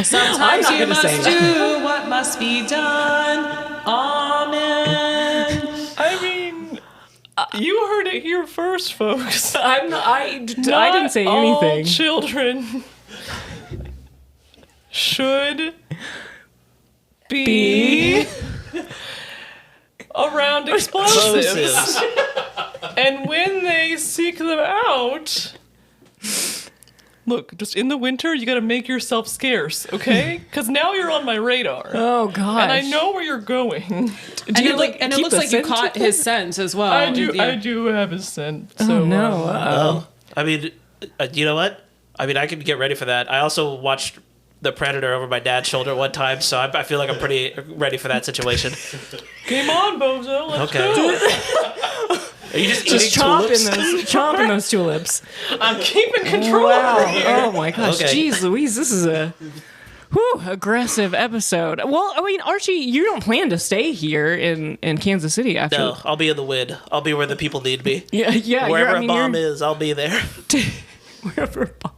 Sometimes not you gonna say must do what must be done. Amen. I mean, you heard it here first, folks. I didn't say All anything. children should be around explosives. And when they seek them out, look, just in the winter, you gotta make yourself scarce, okay? Because now you're on my radar. Oh gosh. And I know where you're going. And it looks like you caught his scent as well. I do have his scent. So, Oh no. Well, I mean, you know what? I mean, I can get ready for that. I also watched The Predator over my dad's shoulder one time, so I feel like I'm pretty ready for that situation. Game on, Bozo. Let's Okay. go. Are you just Just eating tulips? chomping those tulips. I'm keeping control over here. Oh my gosh. Okay. Jeez Louise, this is a aggressive episode. Well, I mean, Archie, you don't plan to stay here in Kansas City after. No, I'll be in the wind. I'll be where the people need me. Yeah. Wherever a bomb is, I'll be there. Wherever a bomb.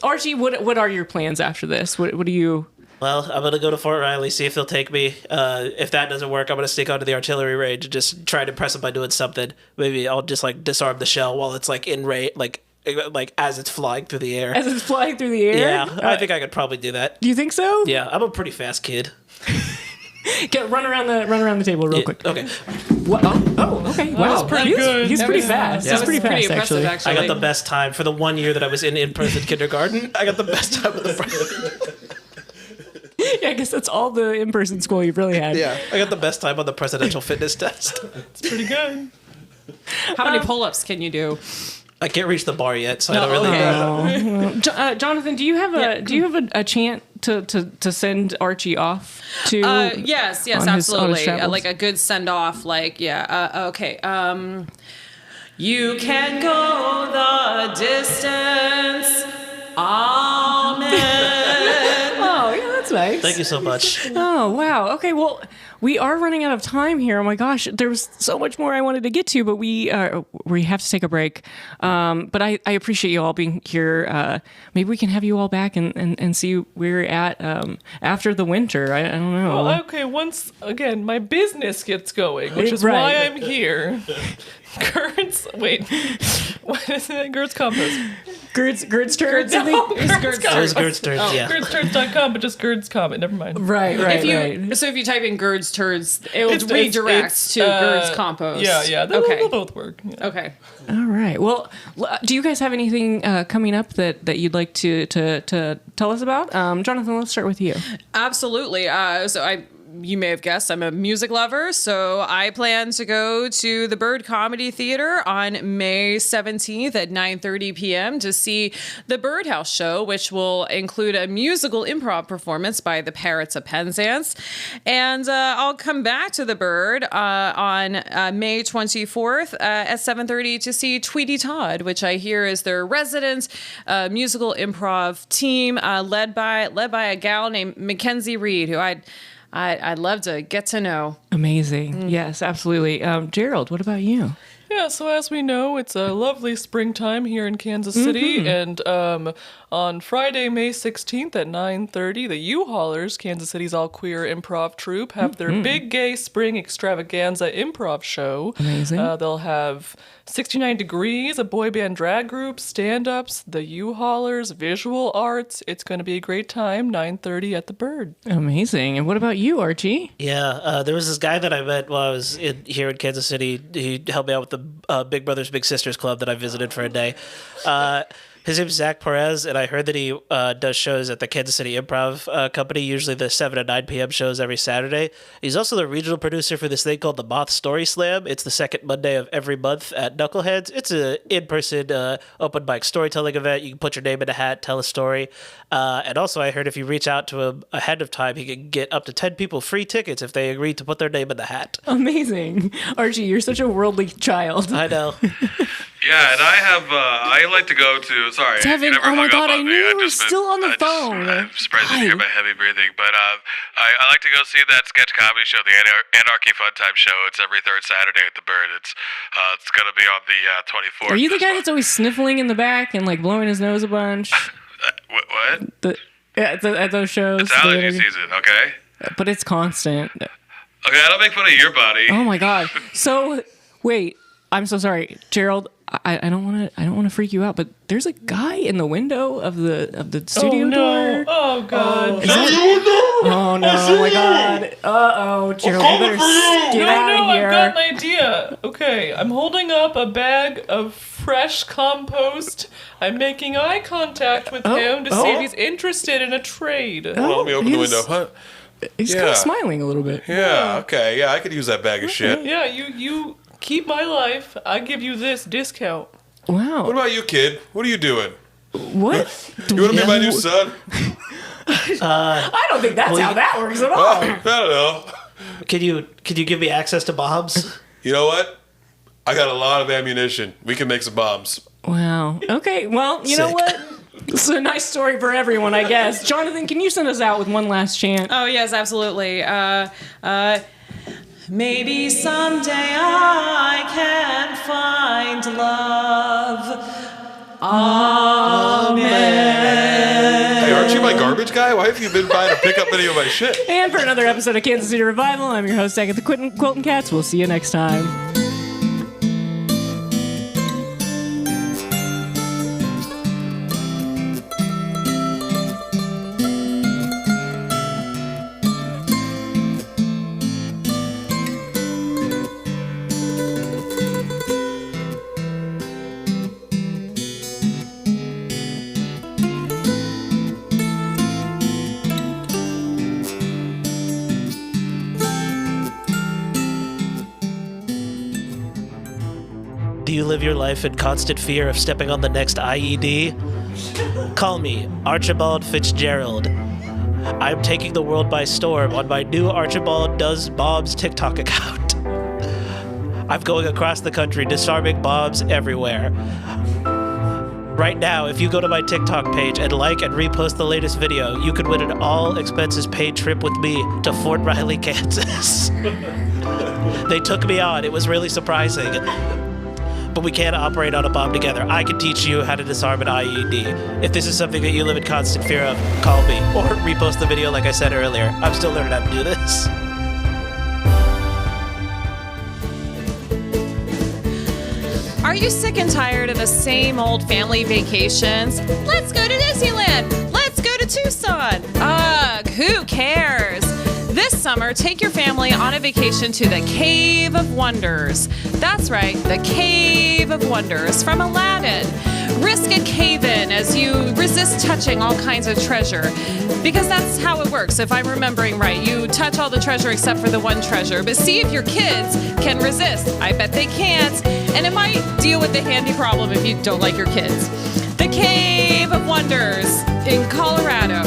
Archie, what are your plans after this? What do you? Well, I'm gonna go to Fort Riley, see if they'll take me. If that doesn't work, I'm gonna sneak onto the artillery range and just try to impress them by doing something. Maybe I'll just like disarm the shell while it's like in range, like as it's flying through the air. As it's flying through the air? Yeah, I think I could probably do that. Do you think so? Yeah, I'm a pretty fast kid. Run around the table real quick. Okay. What? Oh, okay. Wow. pretty good. He's That pretty was- fast. that He's was pretty fast, impressive, actually. I got the best time for the 1 year that I was in person kindergarten. I got the best time of the Yeah, I guess that's all the in-person school you've really had. Yeah, I got the best time on the presidential fitness test. It's pretty good. How many pull-ups can you do? I can't reach the bar yet, so I don't really know. Jonathan, do you have a chant to send Archie off to? Yes, on his absolutely. travels? Like a good send-off. Like, okay. You can go the distance. Amen. Oh, yeah, that's nice. Nice. Thank you so much. Oh, wow. Okay, well, we are running out of time here. Oh my gosh, there was so much more I wanted to get to, but we have to take a break. But I appreciate you all being here. Maybe we can have you all back and see where you're at after the winter. I don't know. Well, okay, once again, my business gets going, which is Right. why I'm here. Gert's, wait, what is it? Gert's Compost. Gert's turds, I think. It was Gert's turn. Yeah. GerdsTurds.com, but just Gert's Comment, never mind. Right. So if you type in Gerd's turds, it will It's- redirect it's, to Gerd's compost. Yeah, they'll both work. Yeah. Okay. All right. Well, do you guys have anything coming up that you'd like to tell us about? Jonathan, let's start with you. Absolutely. You may have guessed I'm a music lover, so I plan to go to the Bird Comedy Theater on May 17th at 9:30 p.m. to see the Birdhouse Show, which will include a musical improv performance by the Parrots of Penzance. And I'll come back to the Bird on May 24th at 7:30 to see Tweety Todd, which I hear is their resident musical improv team led by a gal named MacKenzie Reed, who I'd love to get to know. Amazing. Yes, absolutely. Gerald, what about you? Yeah, so as we know, it's a lovely springtime here in Kansas City, and on Friday, May 16th at 9:30, the U-Haulers, Kansas City's all-queer improv troupe, have their big gay spring extravaganza improv show. Amazing. They'll have 69 Degrees, a boy band drag group, stand-ups, the U-Haulers, visual arts. It's going to be a great time, 9:30 at the Bird. Amazing. And what about you, Archie? Yeah, there was this guy that I met while I was here in Kansas City. He helped me out with the Big Brothers Big Sisters Club that I visited for a day. His name's Zach Perez, and I heard that he does shows at the Kansas City Improv Company, usually the 7 to 9 p.m. shows every Saturday. He's also the regional producer for this thing called the Moth Story Slam. It's the second Monday of every month at Knuckleheads. It's an in-person open mic storytelling event. You can put your name in a hat, tell a story. And also, I heard if you reach out to him ahead of time, he can get up to 10 people free tickets if they agree to put their name in the hat. Amazing. Archie, you're such a worldly child. I know. Yeah, and I like to go to. Sorry, Devin, you never oh my hung God, up I on knew me. you were still on the phone. I'm surprised Hi. you hear my heavy breathing, but I like to go see that sketch comedy show, the Anarchy Fun Time Show. It's every third Saturday at the Bird. It's gonna be on the 24th. Are you the this guy month. that's always sniffling in the back and like blowing his nose a bunch? What? At those shows. It's allergy season, okay? But it's constant. Okay, I don't make fun of your body. Oh my God. So wait, I'm so sorry, Gerald. I don't want to freak you out, but there's a guy in the window of the studio door. Oh, God. Oh no! Oh my God! Uh-oh, Gerald, you better get out of here. I've got an idea. Okay, I'm holding up a bag of fresh compost. I'm making eye contact with him to see if he's interested in a trade. Well, let me open the window. Huh? He's kind Yeah. of smiling a little bit. Yeah, okay. Yeah, I could use that bag of shit. Yeah, you keep my life. I give you this discount. Wow. What about you, kid? What are you doing? What? You want to be my new son? I don't think that's how that works at all. I don't know. Can you give me access to bombs? You know what? I got a lot of ammunition. We can make some bombs. Wow. Okay. Well, you know Sick. what? It's a nice story for everyone, I guess. Jonathan, can you send us out with one last chant? Oh, yes, absolutely. Maybe someday I can find love. Amen. Hey, aren't you my garbage guy? Why have you been by to pick up any of my shit? And for another episode of Kansas City Revival, I'm your host, Agatha Quilton Cats. We'll see you next time. Do you live your life in constant fear of stepping on the next IED? Call me, Archibald Fitzgerald. I'm taking the world by storm on my new Archibald Does Bombs TikTok account. I'm going across the country disarming bombs everywhere. Right now, if you go to my TikTok page and like and repost the latest video, you could win an all-expenses-paid trip with me to Fort Riley, Kansas. They took me on. It was really surprising. But we can't operate on a bomb together. I can teach you how to disarm an IED. If this is something that you live in constant fear of, call me. Or repost the video like I said earlier. I'm still learning how to do this. Are you sick and tired of the same old family vacations? Let's go to Disneyland. Let's go to Tucson. Ugh, who cares? This summer, take your family on a vacation to the Cave of Wonders. That's right, the Cave of Wonders from Aladdin. Risk a cave-in as you resist touching all kinds of treasure. Because that's how it works, if I'm remembering right. You touch all the treasure except for the one treasure. But see if your kids can resist. I bet they can't. And it might deal with the handy problem if you don't like your kids. The Cave of Wonders in Colorado.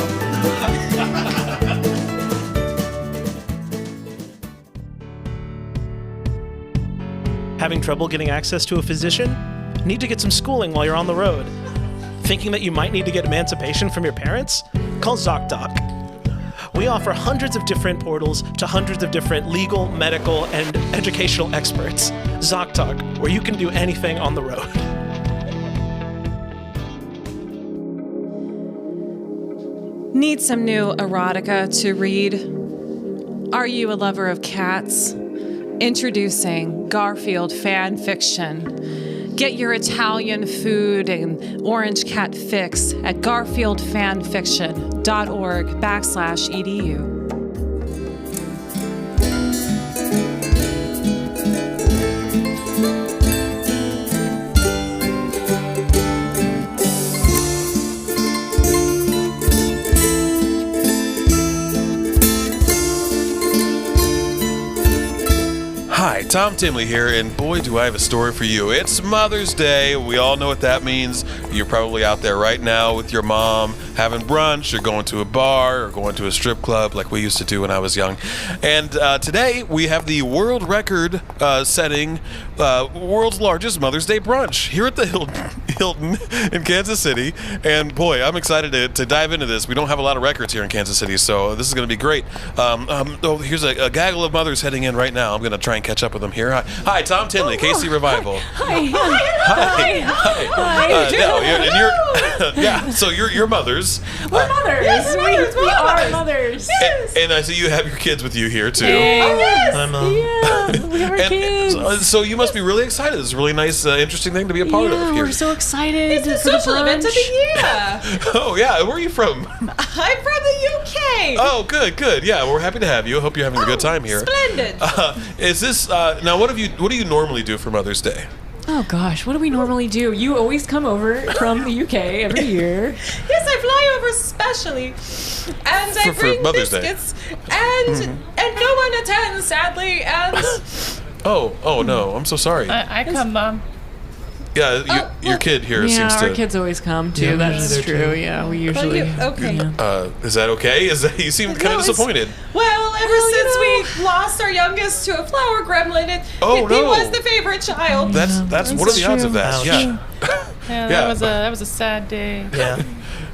Having trouble getting access to a physician? Need to get some schooling while you're on the road? Thinking that you might need to get emancipation from your parents? Call ZocDoc. We offer hundreds of different portals to hundreds of different legal, medical, and educational experts. ZocDoc, where you can do anything on the road. Need some new erotica to read? Are you a lover of cats? Introducing Garfield fan fiction. Get your Italian food and orange cat fix at garfieldfanfiction.org/edu. Hi, Tom Timley here, and boy, do I have a story for you. It's Mother's Day. We all know what that means. You're probably out there right now with your mom having brunch, or going to a bar, or going to a strip club like we used to do when I was young. And today, we have the world record setting, world's largest Mother's Day brunch here at the Hilton in Kansas City. And boy, I'm excited to dive into this. We don't have a lot of records here in Kansas City, so this is going to be great. Here's a gaggle of mothers heading in right now. I'm going to try and catch up with them here. Hi, Tom Tinley, KC Revival. Hi. Yeah, so you're mothers. We're mothers. Yes, we're mothers. We are mothers. Yes. And I see you have your kids with you here too. Yes. Yeah, we have our kids. So you must be really excited. It's a really nice, interesting thing to be a part of Yeah, here. we're so excited. It's the for the social event of the brunch. year. Oh yeah, where are you from? I'm from the UK. Oh, good. Yeah, we're happy to have you. I hope you're having a good time here. Splendid. Is this now? What do you normally do for Mother's Day? Oh gosh, what do we normally do? You always come over from the UK every year. Yes, I fly over specially, and I For bring Mother's Day. biscuits, and no one attends, sadly, and Oh no, I'm so sorry. I come, Mom. Yeah, your kid here Yeah, seems our to. kids always come too. Yeah, That's usually they're true. too. Yeah, we usually. okay. Is that okay? You seem kind of it's- disappointed. Well, ever since we lost our youngest to a flower gremlin, Oh, he no. was the favorite child. That's what are the odds of that? Ouch. Yeah. Yeah, Yeah. that was a sad day. Yeah.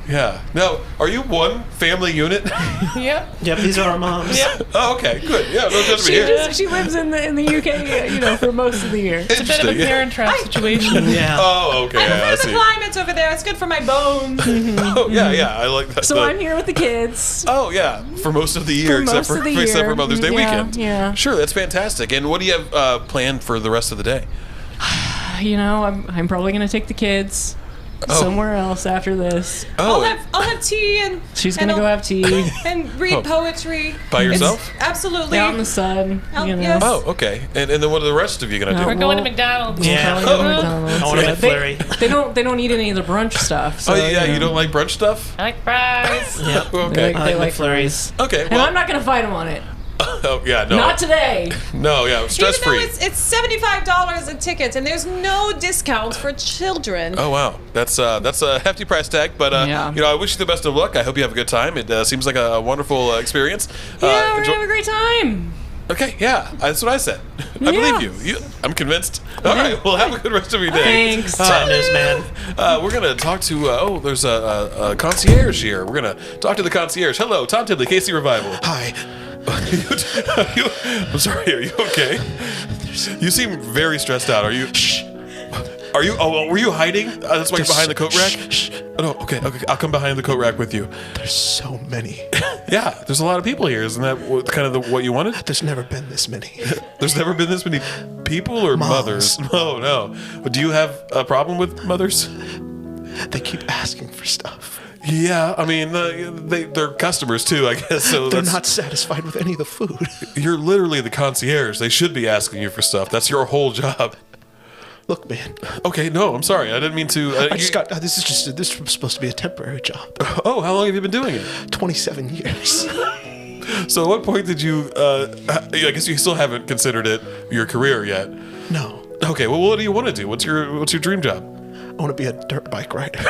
Yeah. Now, are you one family unit? Yep. Yep, these are our moms. Oh, okay, good. Yeah, no judgment here. She lives in the UK, for most of the year. It's a bit of a Interesting. parent trap situation. Yeah. Oh, okay. I Yeah, I prefer the see. climate over there. It's good for my bones. Oh, yeah. I like that. So I'm here with the kids. Oh yeah, for most of the year, For except most for of the except year. for Mother's Day Yeah, weekend. yeah. Sure, that's fantastic. And what do you have planned for the rest of the day? I'm probably gonna take the kids somewhere else after this. Oh, I'll have tea and She's and gonna go I'll- have tea and read Oh. poetry. by yourself? Absolutely. out in the sun. Yes. Oh, okay. And then what are the rest of you gonna do? No. We're going to Well, McDonald's. Yeah. Probably go to McDonald's. I want a Yeah, McFlurry. They don't eat any of the brunch stuff. So, Oh yeah, you don't like brunch stuff? I like fries. Yep. Okay. I like fries. McFlurries. Okay. And Well, I'm not gonna fight them on it. oh yeah, no. Not today. No, yeah, stress Even though free. it's $75 a ticket and there's no discounts for children. Oh wow, that's a hefty price tag, but Yeah. I wish you the best of luck. I hope you have a good time. It seems like a wonderful experience. Yeah, we're enjoy- gonna have a great time. Okay, yeah, that's what I said. I believe you. I'm convinced. All right, well, have a good rest of your day. Thanks. Time is, man. We're going to talk to, there's a concierge here. We're going to talk to the concierge. Hello, Tom Tibley, KC Revival. Hi. I'm sorry, are you okay? You seem very stressed out. Are you? Shh. Are you? Oh, were you hiding? That's why you're behind the coat rack? Shh. Oh, no, okay. I'll come behind the coat rack with you. There's so many. Yeah, there's a lot of people here. Isn't that what you wanted? There's never been this many. There's never been this many people or Moms. mothers. Oh, no. Do you have a problem with mothers? They keep asking for stuff. Yeah, I mean, they're customers too, I guess. So They're not satisfied with any of the food. You're literally the concierge. They should be asking you for stuff. That's your whole job. Look, man. Okay, no, I'm sorry. I didn't mean to. This was supposed to be a temporary job. Oh, how long have you been doing it? 27 years. So at what point did you, I guess you still haven't considered it your career yet. No. Okay, well, what do you want to do? What's your dream job? I want to be a dirt bike rider.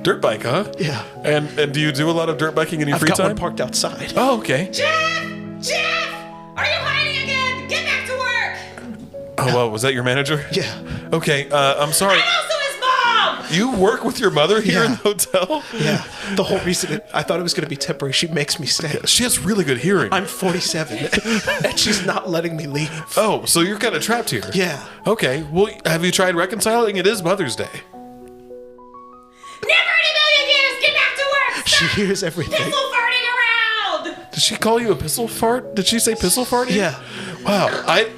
Dirt bike, huh? Yeah. And do you do a lot of dirt biking in your I've free got time? one parked outside. Oh, okay. Jeff! Are you hiding again? Get back to work! Oh, well, was that your manager? Yeah. Okay, I'm sorry. I'm also his mom! You work with your mother here in Yeah. the hotel? Yeah. The whole reason I thought it was going to be temporary, she makes me stay. She has really good hearing. I'm 47, and she's not letting me leave. Oh, so you're kind of trapped here. Yeah. Okay, well, have you tried reconciling? It is Mother's Day. Never in a million years! Get back to work! She hears everything. Pistol farting around! Did she call you a pistol fart? Did she say pistol fart? Yeah. Wow.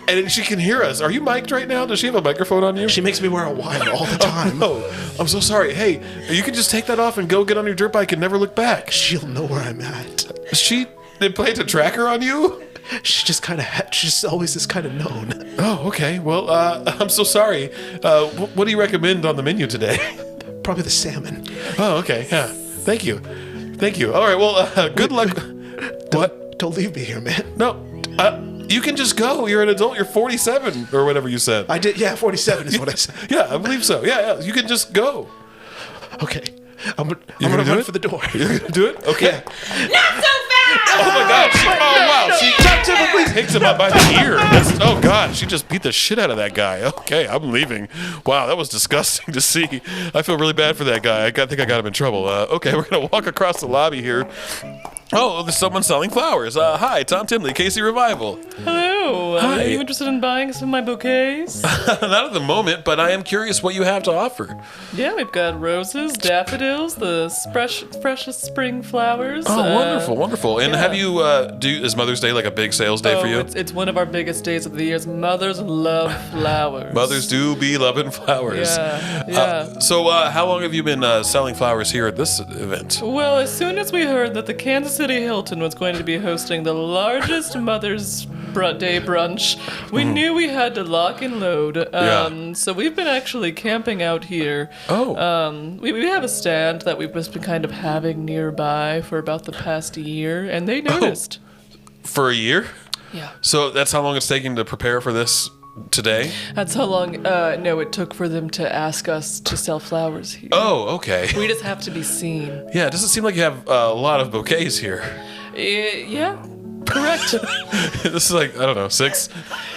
And she can hear us. Are you mic'd right now? Does she have a microphone on you? She makes me wear a wire all the time. Oh, I'm so sorry. Hey, you can just take that off and go get on your dirt bike and never look back. She'll know where I'm at. They plant a tracker on you? She just kind of, she's always this kind of known. Oh, okay. Well, I'm so sorry. What do you recommend on the menu today? Probably the salmon. Oh, okay. Yeah. Thank you. All right. Well, good luck. What? Don't leave me here, man. No. You can just go. You're an adult. You're 47 or whatever you said. I did, yeah, 47 is what I said. Yeah, I believe so. Yeah. You can just go. Okay. I'm You're gonna gonna do run it? for the door. You're gonna do it? Okay. Yeah. Not so fast! Oh my God! She typically takes him up by the ear. Oh God! She just beat the shit out of that guy. Okay, I'm leaving. Wow, that was disgusting to see. I feel really bad for that guy. I think I got him in trouble. Okay, we're gonna walk across the lobby here. Oh, there's someone selling flowers. Hi, Tom Timley, KC Revival. Hello. Hi. Are you interested in buying some of my bouquets? Not at the moment, but I am curious what you have to offer. Yeah, we've got roses, daffodils, the freshest spring flowers. Oh, wonderful. And yeah. have you, is Mother's Day like a big sales day for you? It's one of our biggest days of the year. Mothers love flowers. Mothers do be loving flowers. Yeah. So how long have you been selling flowers here at this event? Well, as soon as we heard that the Kansas City Hilton was going to be hosting the largest Mother's Day brunch, we knew we had to lock and load. So we've been actually camping out here. Oh. We have a stand that we've just been kind of having nearby for about the past year, and they noticed. For a year? Yeah. So that's how long it's taking to prepare for this today? That's how long, it took for them to ask us to sell flowers here. Oh, okay. We just have to be seen. Yeah, it doesn't seem like you have a lot of bouquets here. Yeah, correct. This is like, I don't know, 6?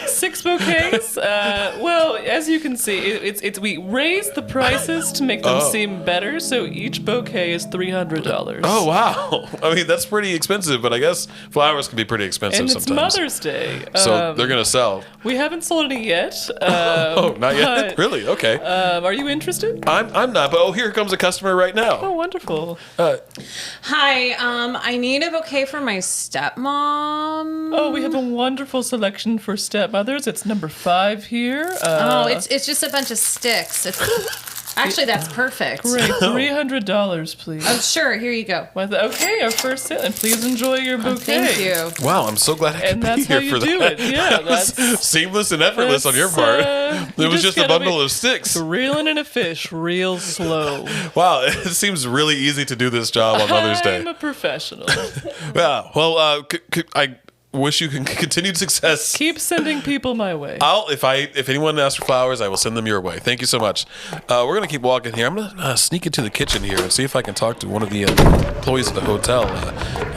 6 bouquets. Well, as you can see, it's we raised the prices to make them seem better. So each bouquet is $300. Oh, wow. I mean, that's pretty expensive, but I guess flowers can be pretty expensive and it's sometimes. Mother's Day. So they're going to sell. We haven't sold any yet. Oh, not yet? but, Really? Okay. Are you interested? I'm not, but here comes a customer right now. Oh, wonderful. Hi, I need a bouquet for my stepmom. Oh, we have a wonderful selection for stepmothers. It's number 5 here. It's just a bunch of sticks. Actually, that's perfect. Great. $300, please. Oh, sure. Here you go. Okay, our first sale, and please enjoy your bouquet. Thank you. Wow, I'm so glad I could And be that's how here you for do that. it. Yeah, It was that's seamless and effortless on your that's, part. you It was just a gotta bundle be of sticks. Reeling in a fish real slow. Wow, it seems really easy to do this job on Mother's Day. I'm a professional. Yeah, well, I wish you continued success. Keep sending people my way. If anyone asks for flowers, I will send them your way. Thank you so much. We're gonna keep walking here. I'm gonna sneak into the kitchen here and see if I can talk to one of the employees of the hotel.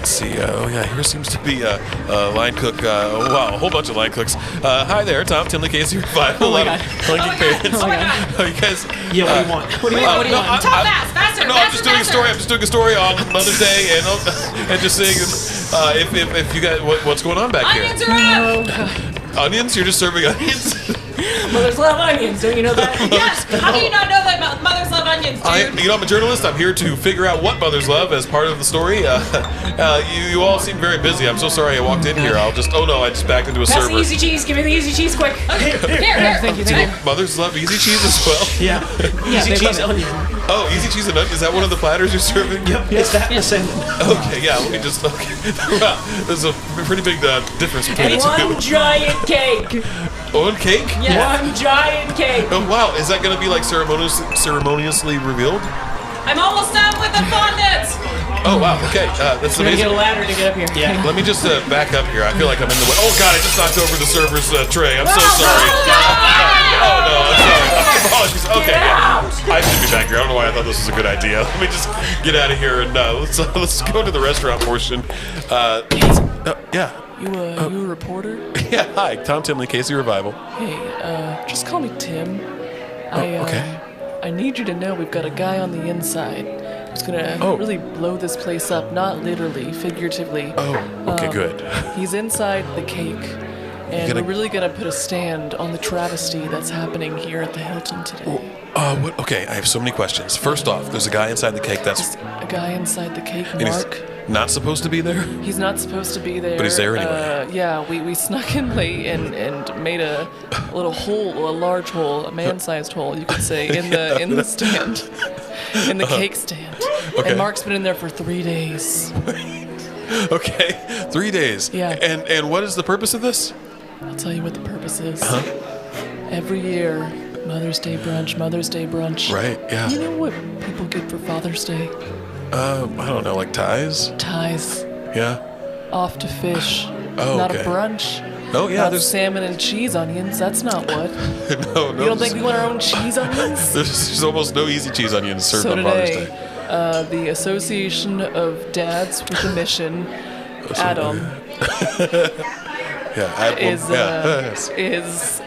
let's see. Here seems to be a line cook. Wow, a whole bunch of line cooks. Hi there, Tom, Tim, the KCR Revival. Oh my God. Linking parents. Oh my God. Oh, you guys. Yeah, what do you want? What do you want? No, Talk fast, faster, no, I'm just doing a story. I'm just doing a story on Mother's Day and just saying if you guys what's going on back Onions here. are up! Onions? You're just serving onions? Mothers love onions. Don't you know that? Yes! How do you not know that mothers love onions, dude? I'm a journalist. I'm here to figure out what mothers love as part of the story. You all seem very busy. I'm so sorry I walked in here. I just backed into a Pass server. the easy cheese. Give me the easy cheese quick. Here. Thank you. Mothers love easy cheese as well. Yeah. Easy they cheese love it. onion. Oh, easy cheese and onion. Is that one of the platters you're serving? Yep. It's that and a salmon. Okay, yeah. Let me just. Okay. Wow, there's a pretty big difference between the two. One giant cake. One cake? Yes. One giant cake. Oh wow, is that gonna be like ceremoniously revealed? I'm almost done with the fondant! Oh wow, okay, that's I'm gonna get amazing. a ladder to get up here. Yeah. Let me just back up here. I feel like I'm in the way. Oh god, I just knocked over the server's tray. I'm so sorry. Oh no, I'm sorry. Apologies. Okay, yeah. I should be back here. I don't know why I thought this was a good idea. Let me just get out of here and let's go to the restaurant portion. Yeah. You a reporter? Yeah, hi, Tom Timley, KC Revival. Hey, just call me Tim. Okay. I need you to know we've got a guy on the inside who's gonna really blow this place up, not literally, figuratively. Oh, okay, good. He's inside the cake, and we're really gonna put a stand on the travesty that's happening here at the Hilton today. What? Okay, I have so many questions. First off, there's a guy inside the cake that's There's a guy inside the cake, and he's Mark. not supposed to be there. He's not supposed to be there. But he's there anyway. Yeah, we snuck in late and made a little hole, a large hole, a man-sized hole, you could say, in the stand, in the cake stand. Okay. And Mark's been in there for 3 days. Okay, 3 days. Yeah. And what is the purpose of this? I'll tell you what the purpose is. Every year, Mother's Day brunch. Right. Yeah. You know what people get for Father's Day? I don't know, like ties. Ties. Yeah. Off to fish. Oh, Not okay. a brunch. Oh yeah. Not There's salmon and cheese onions. That's not what. no. You don't think we want our own cheese onions? There's almost no easy cheese onions served So on Father's today, Day. the Association of Dads with a Mission, Adam, Yeah. is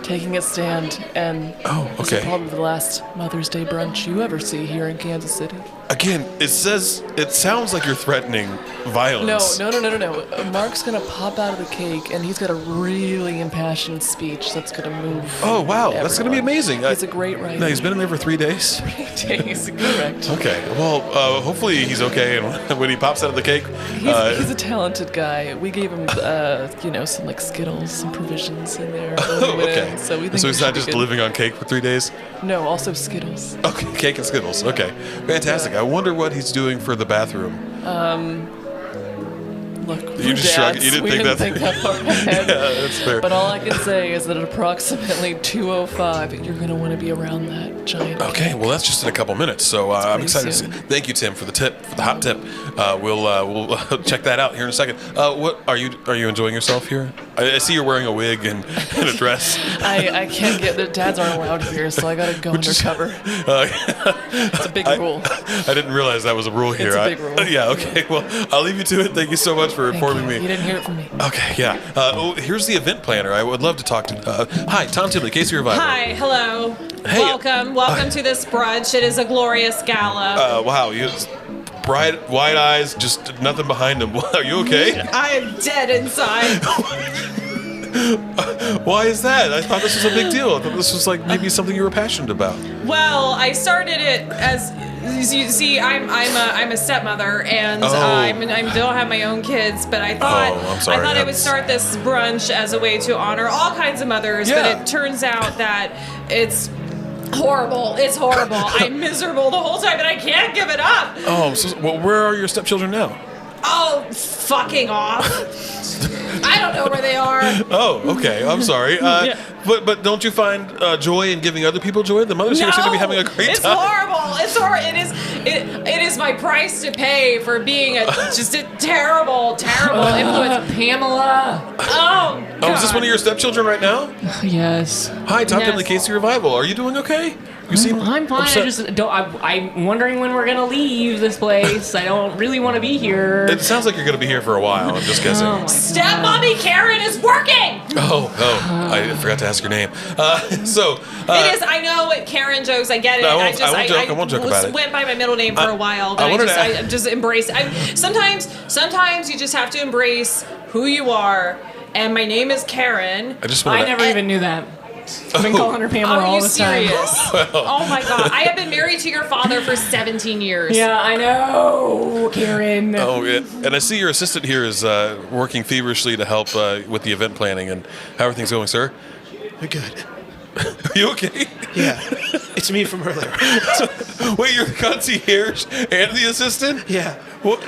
taking a stand, and this okay. is probably the last Mother's Day brunch you ever see here in Kansas City. Again, it sounds like you're threatening violence. No. Mark's gonna pop out of the cake, and he's got a really impassioned speech that's gonna move. Oh wow, that's gonna be everyone. amazing. He's a great writer. No, he's been in there for 3 days. 3 days, correct. Okay. Well, hopefully he's okay, and when he pops out of the cake, He's a talented guy. We gave him, some like Skittles, some provisions in there. okay. So we think so he he's should not be just good. living on cake for 3 days. No, also Skittles. Okay, cake and Skittles. Okay, fantastic. I wonder what he's doing for the bathroom. Look, You just shrugged. You didn't we think didn't that- think that far ahead. Yeah, that's fair. But all I can say is that at approximately 2:05, you're going to want to be around that giant. Okay, well that's just in a couple minutes, so I'm pretty excited. soon. Thank you, Tim, for the tip, for the hot tip. We'll check that out here in a second. What are you enjoying yourself here? I see you're wearing a wig and a dress. I can't get the dads aren't allowed here, so I got to go undercover. It's a big rule. I didn't realize that was a rule here. It's a big rule. Yeah. Okay. Well, I'll leave you to it. Thank you so much for Thank informing you. me. You didn't hear it from me. Okay. Yeah. Here's the event planner. I would love to talk to. Hi, Tom Tibley, KC Revival. Hi, hello. Hey. Welcome to this brunch. It is a glorious gala. Wow. You. Bright, wide eyes, just nothing behind them. Are you okay? I am dead inside. Why is that? I thought this was a big deal. I thought this was like maybe something you were passionate about. Well, I started it as you see. I'm a stepmother, and Oh. I don't have my own kids. But I thought Oh, I'm sorry, I thought I would that's- start this brunch as a way to honor all kinds of mothers. Yeah. But it turns out that it's horrible. It's horrible. I'm miserable the whole time, and I can't give it up. Oh, well, where are your stepchildren now? Oh, fucking off. I don't know where they are. Oh, okay. I'm sorry. But don't you find joy in giving other people joy? The mothers here seem to be having a great It's time. horrible. It is my price to pay for being just a terrible influence. Pamela. Oh, Oh, is this one of your stepchildren right now? Yes. Hi, Tom Yes. Timley, KC Revival. Are you doing okay? You seem I'm fine. upset. I just don't. I'm wondering when we're gonna leave this place. I don't really want to be here. It sounds like you're going to be here for a while. I'm just guessing. Oh my Stepmommy Karen is working. I forgot to ask your name. It is. I know it. Karen jokes. I get it. No, I won't joke about it. Went by my middle name for a while, but I just embrace it. Sometimes you just have to embrace who you are. And my name is Karen. I never even knew that. I've been calling her Pamela all the time. Are you serious? Oh my God! I have been married to your father for 17 years. Yeah, I know, Karen. Oh, yeah. And I see your assistant here is working feverishly to help with the event planning. And how are things going, sir? We're good. Are you okay? Yeah. It's me from earlier. Wait, you're the concierge and the assistant? Yeah. What?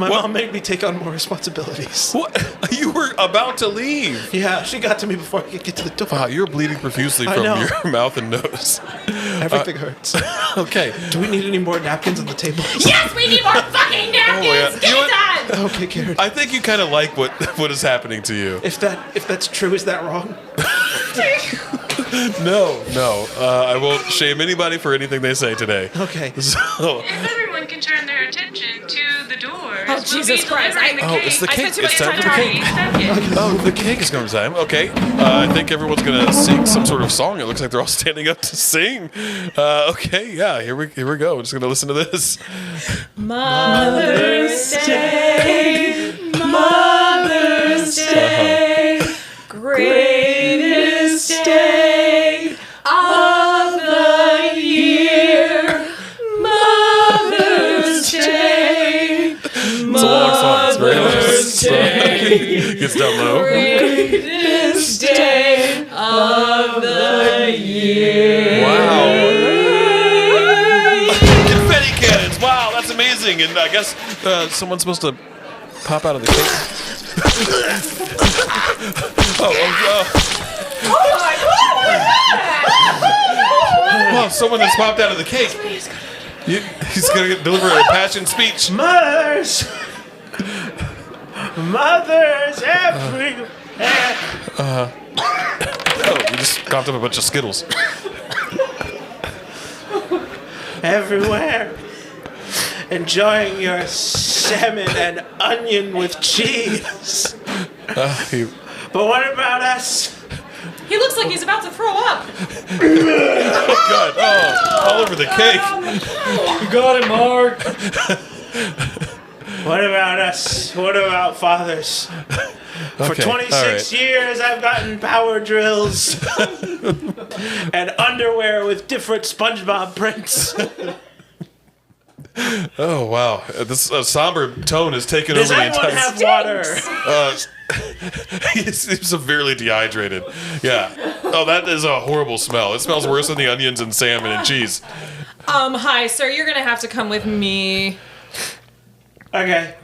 My mom made me take on more responsibilities. What? You were about to leave. Yeah, she got to me before I could get to the door. Wow, you're bleeding profusely I from know. your mouth and nose. Everything hurts. Okay. Do we need any more napkins on the table? Yes, we need more fucking napkins. yeah. Get You know it done. Okay, Karen. I think you kind of like what is happening to you. If that's true, is that wrong? No. I won't shame anybody for anything they say today. Okay. So, If everyone can turn their attention to the doors. Oh, Jesus Christ. it's the I cake. spent too much It's time time for the already. cake. Oh, the cake is going time. Okay. I think everyone's going to sing some sort of song. It looks like they're all standing up to sing. Okay, yeah, here we go. We're just going to listen to this. Mother's Day, Mother's Day, greatest day of the year, Mother's Day, It's a long song. It's very long. Song. Gets down low. greatest day of the year. Wow. Confetti cannons. Wow, that's amazing. And I guess someone's supposed to pop out of the cake. Well, someone has popped out of the cake. He's going to deliver a passion speech. Mothers everywhere. Oh, we just coughed up a bunch of Skittles. Everywhere. Enjoying your salmon and onion with cheese. But what about us? He looks like he's about to throw up. Oh, God. Oh, all over the cake. You got it, Mark. What about us? What about fathers? For Okay, 26 all right. years, I've gotten power drills and underwear with different SpongeBob prints. Oh, wow. This somber tone has taken Does over the anyone entire... have water? He's severely dehydrated. Yeah. Oh, that is a horrible smell. It smells worse than the onions and salmon and cheese. Hi, sir. You're gonna have to come with me. Okay.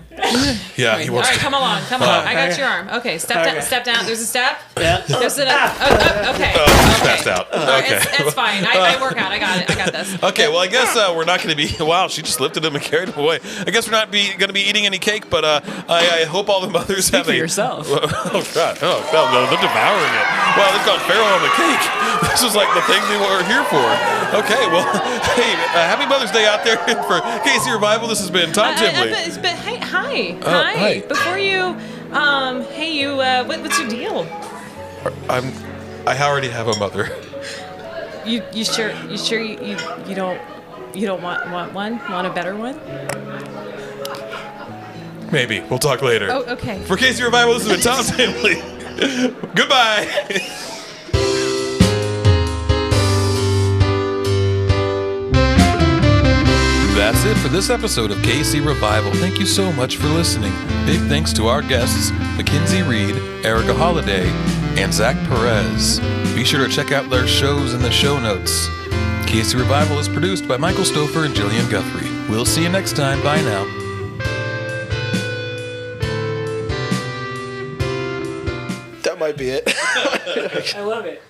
Yeah, he All wants right, to... come along. I got your arm. Okay, step down. Okay. Step down. There's a step. Yeah. There's an okay. He's passed out. All right, Okay. it's fine. I work out. I got it. I got this. Okay, well, I guess we're not going to be... Wow, she just lifted him and carried him away. I guess we're not going to be eating any cake, but I hope all the mothers have for yourself. Oh, God. Oh, no, they're devouring it. Wow, they've gone feral on the cake. This is like the thing they were here for. Okay, well, hey, happy Mother's Day out there for KC Revival. This has been Tom Timley. But hey, hi. Hi. Before you, what's your deal? I already have a mother. You sure you don't want one? Want a better one? Maybe. We'll talk later. Oh, okay. For KC Revival, this has been Tom Timley. Goodbye. That's it for this episode of KC Revival. Thank you so much for listening. Big thanks to our guests, MacKenzie Reed, Erika Holliday, and Zach Perez. Be sure to check out their shows in the show notes. KC Revival is produced by Michael Stouffer and Jillian Guthrie. We'll see you next time. Bye now. That might be it. I love it.